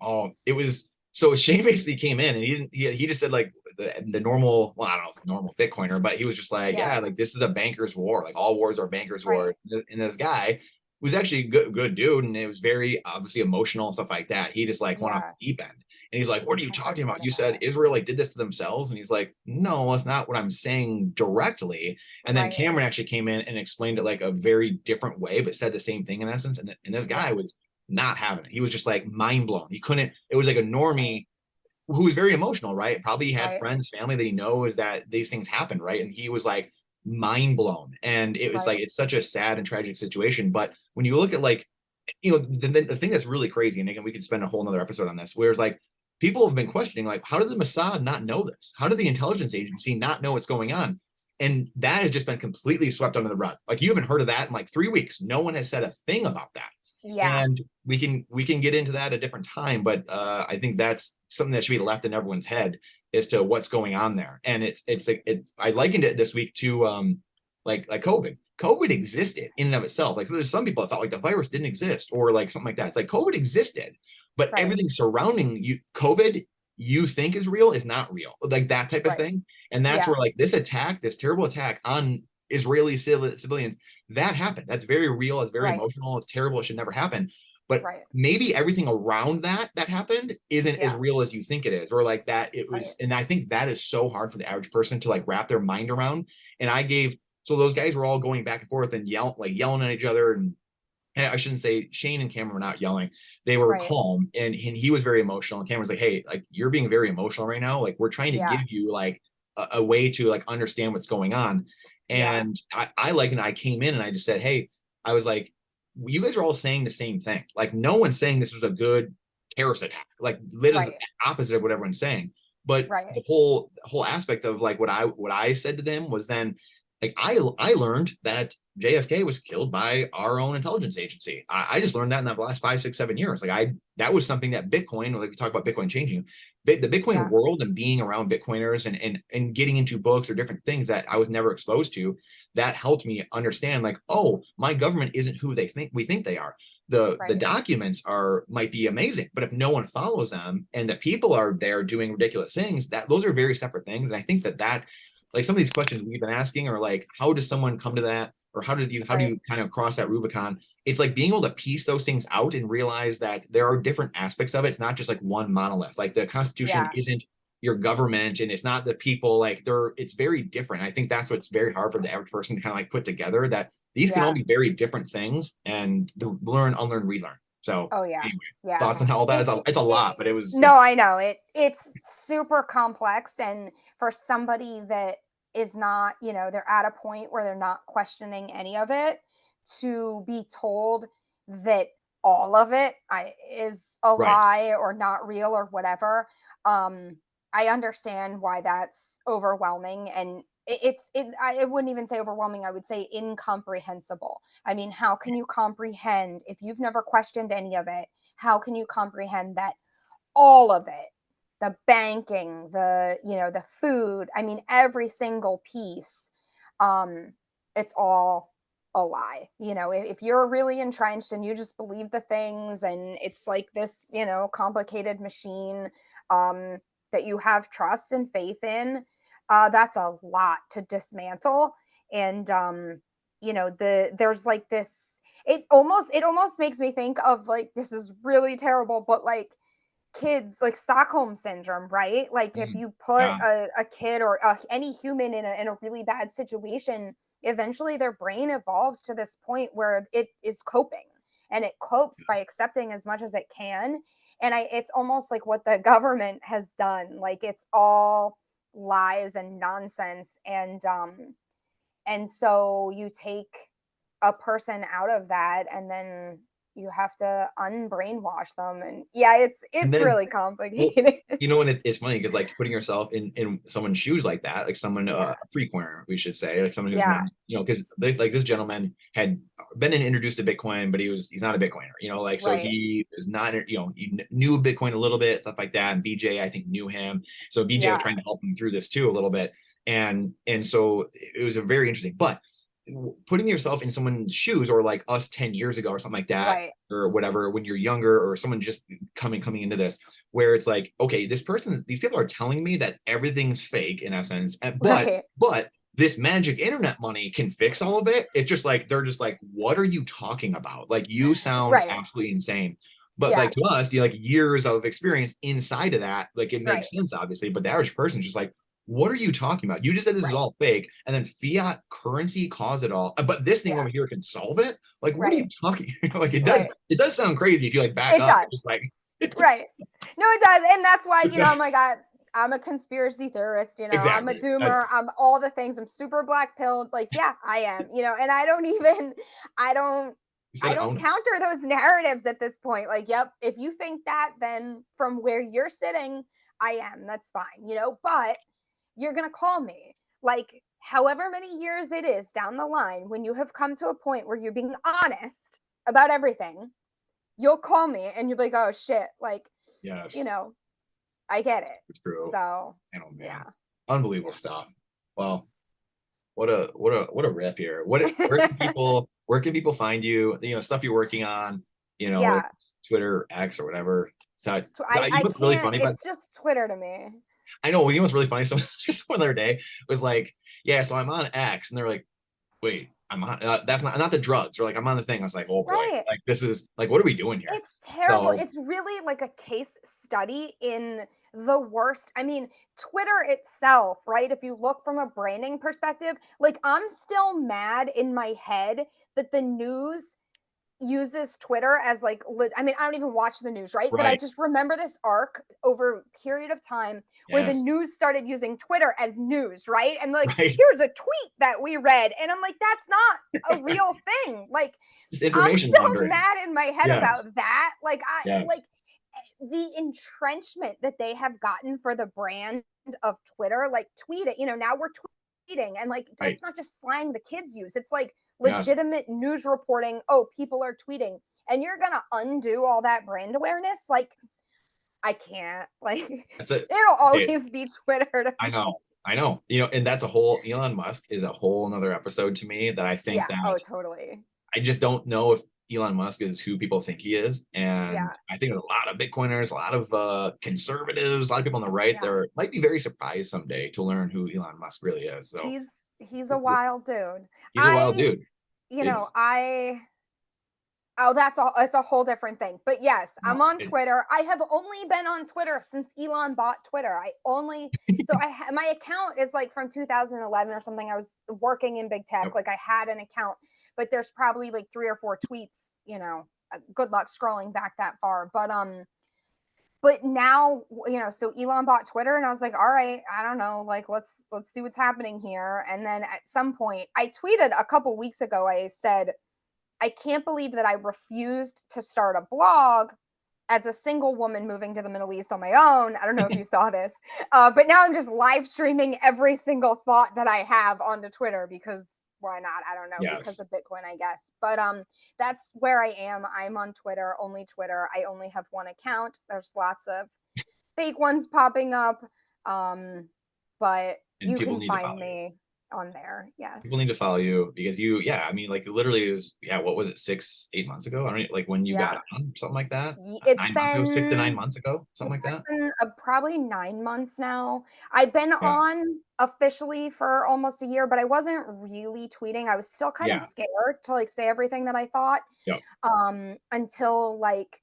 [SPEAKER 2] Oh, it was so Shane basically came in and he just said like the normal, well, I don't know if it's normal Bitcoiner, but he was just like,
[SPEAKER 1] yeah,
[SPEAKER 2] yeah, like this is a banker's war. Like all wars are bankers'
[SPEAKER 1] right.
[SPEAKER 2] war. And this guy was actually a good dude, and it was very obviously emotional and stuff like that. He just like went off
[SPEAKER 1] Yeah,
[SPEAKER 2] the deep end. And he's like, what are you
[SPEAKER 1] I heard
[SPEAKER 2] talking
[SPEAKER 1] a
[SPEAKER 2] about?
[SPEAKER 1] bit
[SPEAKER 2] You
[SPEAKER 1] about
[SPEAKER 2] said
[SPEAKER 1] it.
[SPEAKER 2] Israel like did this to themselves. And he's like, no, that's not what I'm saying directly. And then
[SPEAKER 1] Right.
[SPEAKER 2] Cameron actually came in and explained it like a very different way, but said the same thing in essence. And this guy
[SPEAKER 1] Yeah,
[SPEAKER 2] was not having it. He was just like mind blown. He couldn't, it was like a
[SPEAKER 1] right.
[SPEAKER 2] normie who was very emotional, right? Probably had
[SPEAKER 1] Right.
[SPEAKER 2] friends, family that he knows that these things happen, right? And he was like mind blown. And it was like,
[SPEAKER 1] Right.
[SPEAKER 2] it's such a sad and tragic situation. But when you look at like, the thing that's really crazy, and again, we could spend a whole nother episode on this, where it's like, people have been questioning, like, how did the Mossad not know this? How did the intelligence agency not know what's going on? And that has just been completely swept under the rug. Like, you haven't heard of that in like 3 weeks. No one has said a thing about that.
[SPEAKER 1] Yeah.
[SPEAKER 2] And we can get into that at a different time, but I think that's something that should be left in everyone's head as to what's going on there. And it's like I likened it this week to like COVID existed in and of itself. Like, so there's some people that thought like the virus didn't exist or like something like that. It's like COVID existed, but
[SPEAKER 1] Right.
[SPEAKER 2] everything surrounding COVID you think is real is not real, like that type of
[SPEAKER 1] Right.
[SPEAKER 2] thing. And that's
[SPEAKER 1] Yeah.
[SPEAKER 2] where like this terrible attack on Israeli civilians, that happened. That's very real. It's very
[SPEAKER 1] Right.
[SPEAKER 2] emotional. It's terrible. It should never happen. But
[SPEAKER 1] Right.
[SPEAKER 2] maybe everything around that happened isn't as
[SPEAKER 1] Yeah.
[SPEAKER 2] real as you think it is, or like that it
[SPEAKER 1] Right.
[SPEAKER 2] was. And I think that is so hard for the average person to like wrap their mind around. And so those guys were all going back and forth and yelling at each other. And I shouldn't say Shane and Cameron were not yelling. They were
[SPEAKER 1] Right.
[SPEAKER 2] calm, and he was very emotional. And Cameron's like, hey, like you're being very emotional right now. Like we're trying to
[SPEAKER 1] Yeah.
[SPEAKER 2] give you like a way to like understand what's going on.
[SPEAKER 1] Yeah.
[SPEAKER 2] And I came in and I just said, hey, I was like, you guys are all saying the same thing. Like no one's saying this was a good terrorist attack. Like it is
[SPEAKER 1] Right.
[SPEAKER 2] opposite of what everyone's saying. But
[SPEAKER 1] Right.
[SPEAKER 2] the whole aspect of like what I said to them was then like I learned that JFK was killed by our own intelligence agency. I just learned that in the last 5, 6, 7 years. Like that was something that Bitcoin, like we talk about Bitcoin changing, the Bitcoin
[SPEAKER 1] Yeah.
[SPEAKER 2] world and being around Bitcoiners and getting into books or different things that I was never exposed to, that helped me understand like, oh, my government isn't who we think they are. The
[SPEAKER 1] Right.
[SPEAKER 2] documents might be amazing, but if no one follows them and the people are there doing ridiculous things, that those are very separate things. And I think that like some of these questions we've been asking are like, how does someone come to that? Or how do you
[SPEAKER 1] Right.
[SPEAKER 2] kind of cross that Rubicon? It's like being able to piece those things out and realize that there are different aspects of it. It's not just like one monolith. Like the Constitution
[SPEAKER 1] Yeah.
[SPEAKER 2] isn't your government and it's not the people. Like it's very different. I think that's what's very hard for the average person to kind of like put together, that these can all
[SPEAKER 1] Yeah.
[SPEAKER 2] be very different things, and to learn, unlearn, relearn. So
[SPEAKER 1] Oh yeah.
[SPEAKER 2] anyway,
[SPEAKER 1] Yeah.
[SPEAKER 2] thoughts on all that? It's a lot, but it was,
[SPEAKER 1] No, I know it's super complex, and for somebody that is not, they're at a point where they're not questioning any of it, to be told that all of it is a
[SPEAKER 2] right.
[SPEAKER 1] lie or not real or whatever. Um, I understand why that's overwhelming, and I wouldn't even say overwhelming. I would say incomprehensible. I mean, how can you comprehend if you've never questioned any of it? How can you comprehend that all of it, the banking, the food, I mean every single piece, um it's all a lie. You know, if you're really entrenched and you just believe the things and it's like this, you know, complicated machine that you have trust and faith in, that's a lot to dismantle. And you know, there's like this, it almost makes me think of like, this is really terrible, but like kids, like Stockholm syndrome, right? Like if
[SPEAKER 2] Mm,
[SPEAKER 1] you put
[SPEAKER 2] yeah.
[SPEAKER 1] a kid or any human in a really bad situation, eventually their brain evolves to this point where it is coping, and it copes by accepting as much as it can. And it's almost like what the government has done. Like it's all lies and nonsense. And so you take a person out of that, and then you have to unbrainwash them. And yeah,
[SPEAKER 2] And
[SPEAKER 1] it's
[SPEAKER 2] then,
[SPEAKER 1] really
[SPEAKER 2] well,
[SPEAKER 1] complicated.
[SPEAKER 2] you know, and it's funny because like putting yourself in someone's shoes like that, like someone
[SPEAKER 1] Yeah.
[SPEAKER 2] a frequenter, we should say, like someone who's not,
[SPEAKER 1] Yeah.
[SPEAKER 2] you know, because like this gentleman had been introduced to Bitcoin, but he's not a Bitcoiner, you know, like so
[SPEAKER 1] Right.
[SPEAKER 2] he is not, you know, he knew Bitcoin a little bit, stuff like that. And BJ, I think, knew him. So BJ was
[SPEAKER 1] Yeah.
[SPEAKER 2] trying to help him through this too a little bit. And so it was a very interesting, but putting yourself in someone's shoes, or like us 10 years ago or something like that,
[SPEAKER 1] Right.
[SPEAKER 2] or whatever, when you're younger, or someone just coming into this, where it's like, okay, these people are telling me that everything's fake in essence,
[SPEAKER 1] Right.
[SPEAKER 2] but this magic internet money can fix all of it. It's just like, they're just like, what are you talking about? Like, you sound
[SPEAKER 1] Right.
[SPEAKER 2] absolutely insane. But
[SPEAKER 1] Yeah.
[SPEAKER 2] like to us, like years of experience inside of that, like it
[SPEAKER 1] Right.
[SPEAKER 2] makes sense, obviously. But the average person's just like, what are you talking about? You just said this is
[SPEAKER 1] Right.
[SPEAKER 2] all fake, and then fiat currency caused it all. But this thing
[SPEAKER 1] Yeah.
[SPEAKER 2] over here can solve it. Like, what are
[SPEAKER 1] Right.
[SPEAKER 2] you talking? Like,
[SPEAKER 1] Right.
[SPEAKER 2] it does sound crazy if you like back
[SPEAKER 1] It
[SPEAKER 2] up. It's
[SPEAKER 1] does.
[SPEAKER 2] just like, it's,
[SPEAKER 1] Right. No, it does. And that's why, you know, I'm like, I'm a conspiracy theorist, you know, I'm a
[SPEAKER 2] exactly.
[SPEAKER 1] doomer,
[SPEAKER 2] That's
[SPEAKER 1] I'm all the things, I'm super black pilled. Like, yeah, I am, you know, and I don't even, I don't,
[SPEAKER 2] you
[SPEAKER 1] I
[SPEAKER 2] gotta
[SPEAKER 1] don't
[SPEAKER 2] own it.
[SPEAKER 1] counter those narratives at this point. Like, yep, if you think that, then from where you're sitting, I am. That's fine, you know, but you're going to call me. Like, however many years it is down the line, when you have come to a point where you're being honest about everything, you'll call me and you'll be like, oh shit, like, you
[SPEAKER 2] Yes,
[SPEAKER 1] know, I get it.
[SPEAKER 2] it's true.
[SPEAKER 1] So,
[SPEAKER 2] Oh man,
[SPEAKER 1] yeah.
[SPEAKER 2] unbelievable
[SPEAKER 1] Yeah.
[SPEAKER 2] stuff. Well, what a rip here. Where can people find you? You know, stuff you're working on. You know, like
[SPEAKER 1] Yeah.
[SPEAKER 2] Twitter, X, or whatever.
[SPEAKER 1] So
[SPEAKER 2] You
[SPEAKER 1] I
[SPEAKER 2] know what's really
[SPEAKER 1] can't,
[SPEAKER 2] funny about?
[SPEAKER 1] it's just Twitter to me.
[SPEAKER 2] I know. You know what's really funny? So just one other day was like, yeah, so I'm on X, and they're like, wait, I'm on. That's not the drugs. Or like, I'm on the thing. I was like, oh boy,
[SPEAKER 1] Right.
[SPEAKER 2] like this is like, what are we doing here?
[SPEAKER 1] It's terrible.
[SPEAKER 2] So
[SPEAKER 1] It's really like a case study in the worst. I mean, Twitter itself, right? If you look from a branding perspective, like I'm still mad in my head that the news uses Twitter as like I mean, I don't even watch the news, right? But I
[SPEAKER 2] right,
[SPEAKER 1] just remember this arc over a period of time where the
[SPEAKER 2] yes,
[SPEAKER 1] news started using Twitter as news, right? And like,
[SPEAKER 2] right,
[SPEAKER 1] here's a tweet that we read. And I'm like, that's not a real thing. Like,
[SPEAKER 2] just
[SPEAKER 1] I'm
[SPEAKER 2] information
[SPEAKER 1] still
[SPEAKER 2] laundering.
[SPEAKER 1] mad in my head about
[SPEAKER 2] Yes,
[SPEAKER 1] that. Like, I like
[SPEAKER 2] yes,
[SPEAKER 1] the entrenchment that they have gotten for the brand of Twitter, like tweet it, you know, now we're tweeting, and like
[SPEAKER 2] right,
[SPEAKER 1] it's not just slang the kids use, it's like
[SPEAKER 2] yes.
[SPEAKER 1] legitimate news reporting. Oh, people are tweeting, and you're gonna undo all that brand awareness? Like, I can't. Like,
[SPEAKER 2] That's it.
[SPEAKER 1] it'll
[SPEAKER 2] Hey,
[SPEAKER 1] always be Twitter to
[SPEAKER 2] I
[SPEAKER 1] me.
[SPEAKER 2] know. I know. You know, and that's a whole Elon Musk is a whole another episode to me that I think
[SPEAKER 1] Yeah.
[SPEAKER 2] that
[SPEAKER 1] Oh, totally.
[SPEAKER 2] I just don't know if Elon Musk is who people think he is. And
[SPEAKER 1] Yeah.
[SPEAKER 2] I think there's a lot of Bitcoiners, a lot of conservatives, a lot of people on the right
[SPEAKER 1] Yeah.
[SPEAKER 2] there might be very surprised someday to learn who Elon Musk really is. So
[SPEAKER 1] He's a wild dude.
[SPEAKER 2] he's a wild
[SPEAKER 1] I,
[SPEAKER 2] dude.
[SPEAKER 1] you know,
[SPEAKER 2] It's
[SPEAKER 1] I Oh, it's a whole different thing. But yes, I'm
[SPEAKER 2] no,
[SPEAKER 1] on Twitter. I have only been on Twitter since Elon bought Twitter. My account is like from 2011 or something. I was working in big tech,
[SPEAKER 2] yep,
[SPEAKER 1] like I had an account, but there's probably like 3 or 4 tweets, you know. Good luck scrolling back that far. But now, you know, so Elon bought Twitter and I was like, all right, I don't know, like let's see what's happening here. And then at some point, I tweeted a couple weeks ago, I said, I can't believe that I refused to start a blog as a single woman moving to the Middle East on my own. I don't know if you saw this, but now I'm just live streaming every single thought that I have onto Twitter because why not? I don't know, because
[SPEAKER 2] yes.
[SPEAKER 1] of Bitcoin, I guess. But that's where I am. I'm on Twitter, only Twitter. I only have one account. There's lots of fake ones popping up, but
[SPEAKER 2] And
[SPEAKER 1] you
[SPEAKER 2] people
[SPEAKER 1] can
[SPEAKER 2] need to
[SPEAKER 1] find
[SPEAKER 2] follow you.
[SPEAKER 1] me. on there. Yes.
[SPEAKER 2] People need to follow you because I mean, like literally it was, what was it, 8 months ago? I don't know, like when you got on, something like that.
[SPEAKER 1] It's
[SPEAKER 2] 9 months ago, 6 to 9
[SPEAKER 1] been
[SPEAKER 2] months ago, something like that.
[SPEAKER 1] probably 9 months now. I've been
[SPEAKER 2] Yeah.
[SPEAKER 1] on officially for almost a year, but I wasn't really tweeting. I was still kind of
[SPEAKER 2] Yeah.
[SPEAKER 1] scared to like say everything that I thought.
[SPEAKER 2] Yep.
[SPEAKER 1] Until like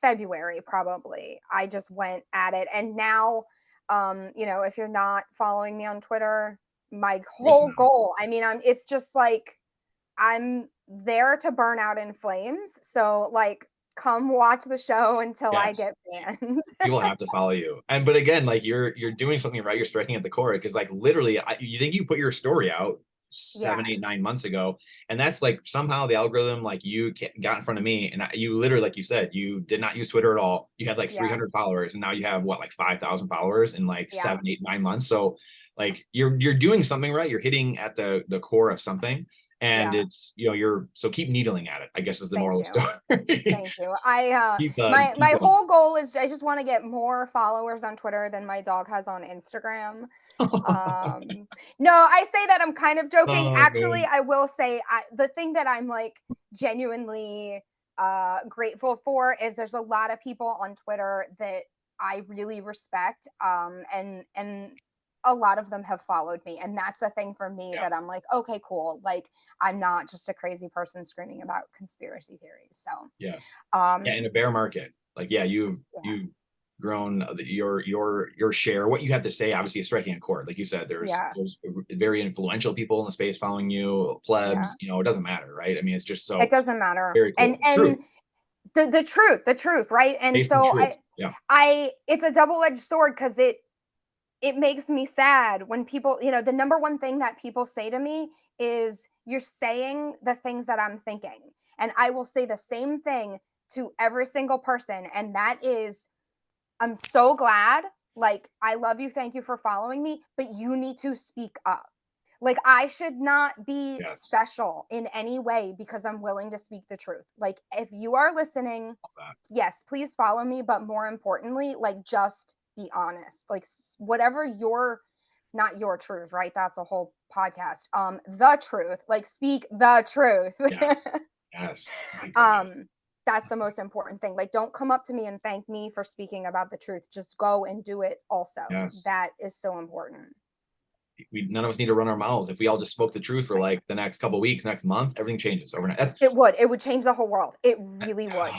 [SPEAKER 1] February, probably. I just went at it. And now, if you're not following me on Twitter, my whole goal, I mean, it's just like, I'm there to burn out in flames. So like, come watch the show until I
[SPEAKER 2] Yes.
[SPEAKER 1] get banned.
[SPEAKER 2] People have to follow you. But again, like you're doing something right. You're striking at the core because like literally, you think you put your story out 7, 8, 9 months ago, and that's like somehow the algorithm like you got in front of me, and you literally, like you said, you did not use Twitter at all. You had like 300 followers, and now you have what, like 5,000 followers in like 7, 8, 9 months. So like you're doing something right. You're hitting at the core of something. And it's, so keep needling at it, I guess, is the moral of the story.
[SPEAKER 1] Thank you. I
[SPEAKER 2] keep
[SPEAKER 1] my whole goal is I just want to get more followers on Twitter than my dog has on Instagram. No, I say that, I'm kind of joking. Actually, I will say the thing that I'm like genuinely grateful for is there's a lot of people on Twitter that I really respect, and a lot of them have followed me, and that's the thing for me that I'm like, okay, cool, like I'm not just a crazy person screaming about conspiracy theories. So
[SPEAKER 2] in a bear market, like you've grown your share. What you have to say obviously is striking a chord. Like you said, there's very influential people in the space following you, plebs, it doesn't matter, right? I mean, it's just so
[SPEAKER 1] it doesn't matter.
[SPEAKER 2] Very cool.
[SPEAKER 1] And the truth, right? And so I it's a double-edged sword, because it makes me sad when people, the number one thing that people say to me is, you're saying the things that I'm thinking. And I will say the same thing to every single person. And that is, I'm so glad, like, I love you, thank you for following me, but you need to speak up. Like, I should not be special in any way because I'm willing to speak the truth. Like, if you are listening, yes, please follow me. But more importantly, like, just be honest. Like, whatever not your truth, right? That's a whole podcast. The truth, like, speak the truth.
[SPEAKER 2] Yes.
[SPEAKER 1] That's the most important thing. Like, don't come up to me and thank me for speaking about the truth. Just go and do it also. That is so important.
[SPEAKER 2] None of us need to run our mouths. If we all just spoke the truth for like the next couple of weeks, next month, everything changes overnight.
[SPEAKER 1] It would change the whole world. It really would.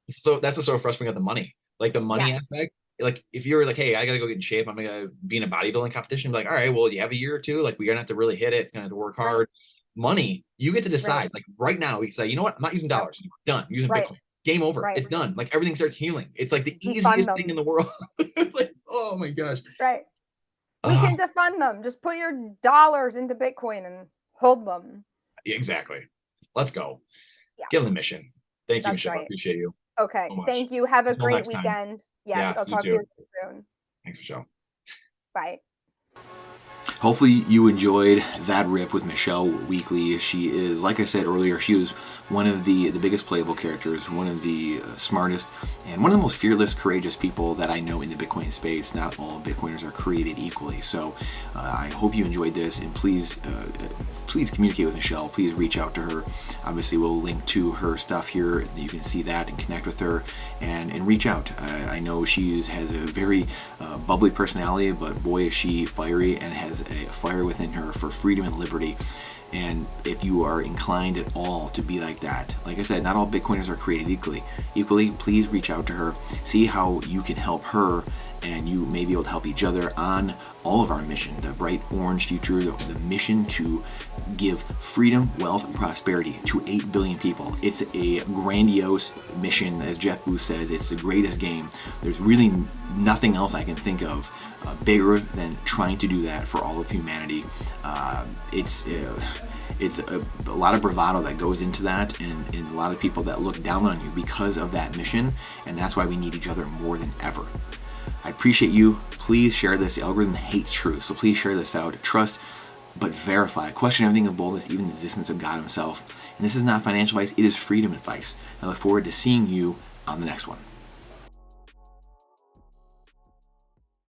[SPEAKER 2] So that's what's so frustrating about the money. Like the money aspect. Like if you're like, hey, I gotta go get in shape, I'm gonna be in a bodybuilding competition, be like, all right, well, you have a year or two, like we're gonna have to really hit it, it's gonna have to work hard. Money, you get to decide. Like right now, we can say, you know what, I'm not using dollars anymore. Done. I'm using Bitcoin. Game over. It's done. Like everything starts healing. It's like the easiest thing in the world. It's like, oh my gosh.
[SPEAKER 1] Right. We can defund them. Just put your dollars into Bitcoin and hold them.
[SPEAKER 2] Exactly. Let's go. Get on the mission. Thank you, Michelle. I appreciate you.
[SPEAKER 1] Okay. Thank you. Have a great weekend.
[SPEAKER 2] Time.
[SPEAKER 1] Yes, I'll talk to you soon.
[SPEAKER 2] Thanks, Michelle.
[SPEAKER 1] Bye.
[SPEAKER 3] Hopefully you enjoyed that rip with Michelle Weekley. She is, like I said earlier, she was one of the biggest playable characters, one of the smartest, and one of the most fearless, courageous people that I know in the Bitcoin space. Not all Bitcoiners are created equally. So I hope you enjoyed this, and please communicate with Michelle. Please reach out to her. Obviously, we'll link to her stuff here. You can see that and connect with her and reach out. I know she has a very bubbly personality, but boy, is she fiery and has a fire within her for freedom and liberty. And if you are inclined at all to be like that, like I said, not all Bitcoiners are created equally. Please reach out to her, see how you can help her, and you may be able to help each other on all of our mission, the bright orange future, the mission to give freedom, wealth, and prosperity to 8 billion people. It's a grandiose mission. As Jeff Booth says, it's the greatest game. There's really nothing else I can think of bigger than trying to do that for all of humanity. It's a lot of bravado that goes into that, and a lot of people that look down on you because of that mission, and that's why we need each other more than ever. I appreciate you. Please share this. The algorithm hates truth, so please share this out. Trust, but verify. Question everything in boldness, even the existence of God himself. And this is not financial advice, it is freedom advice. I look forward to seeing you on the next one.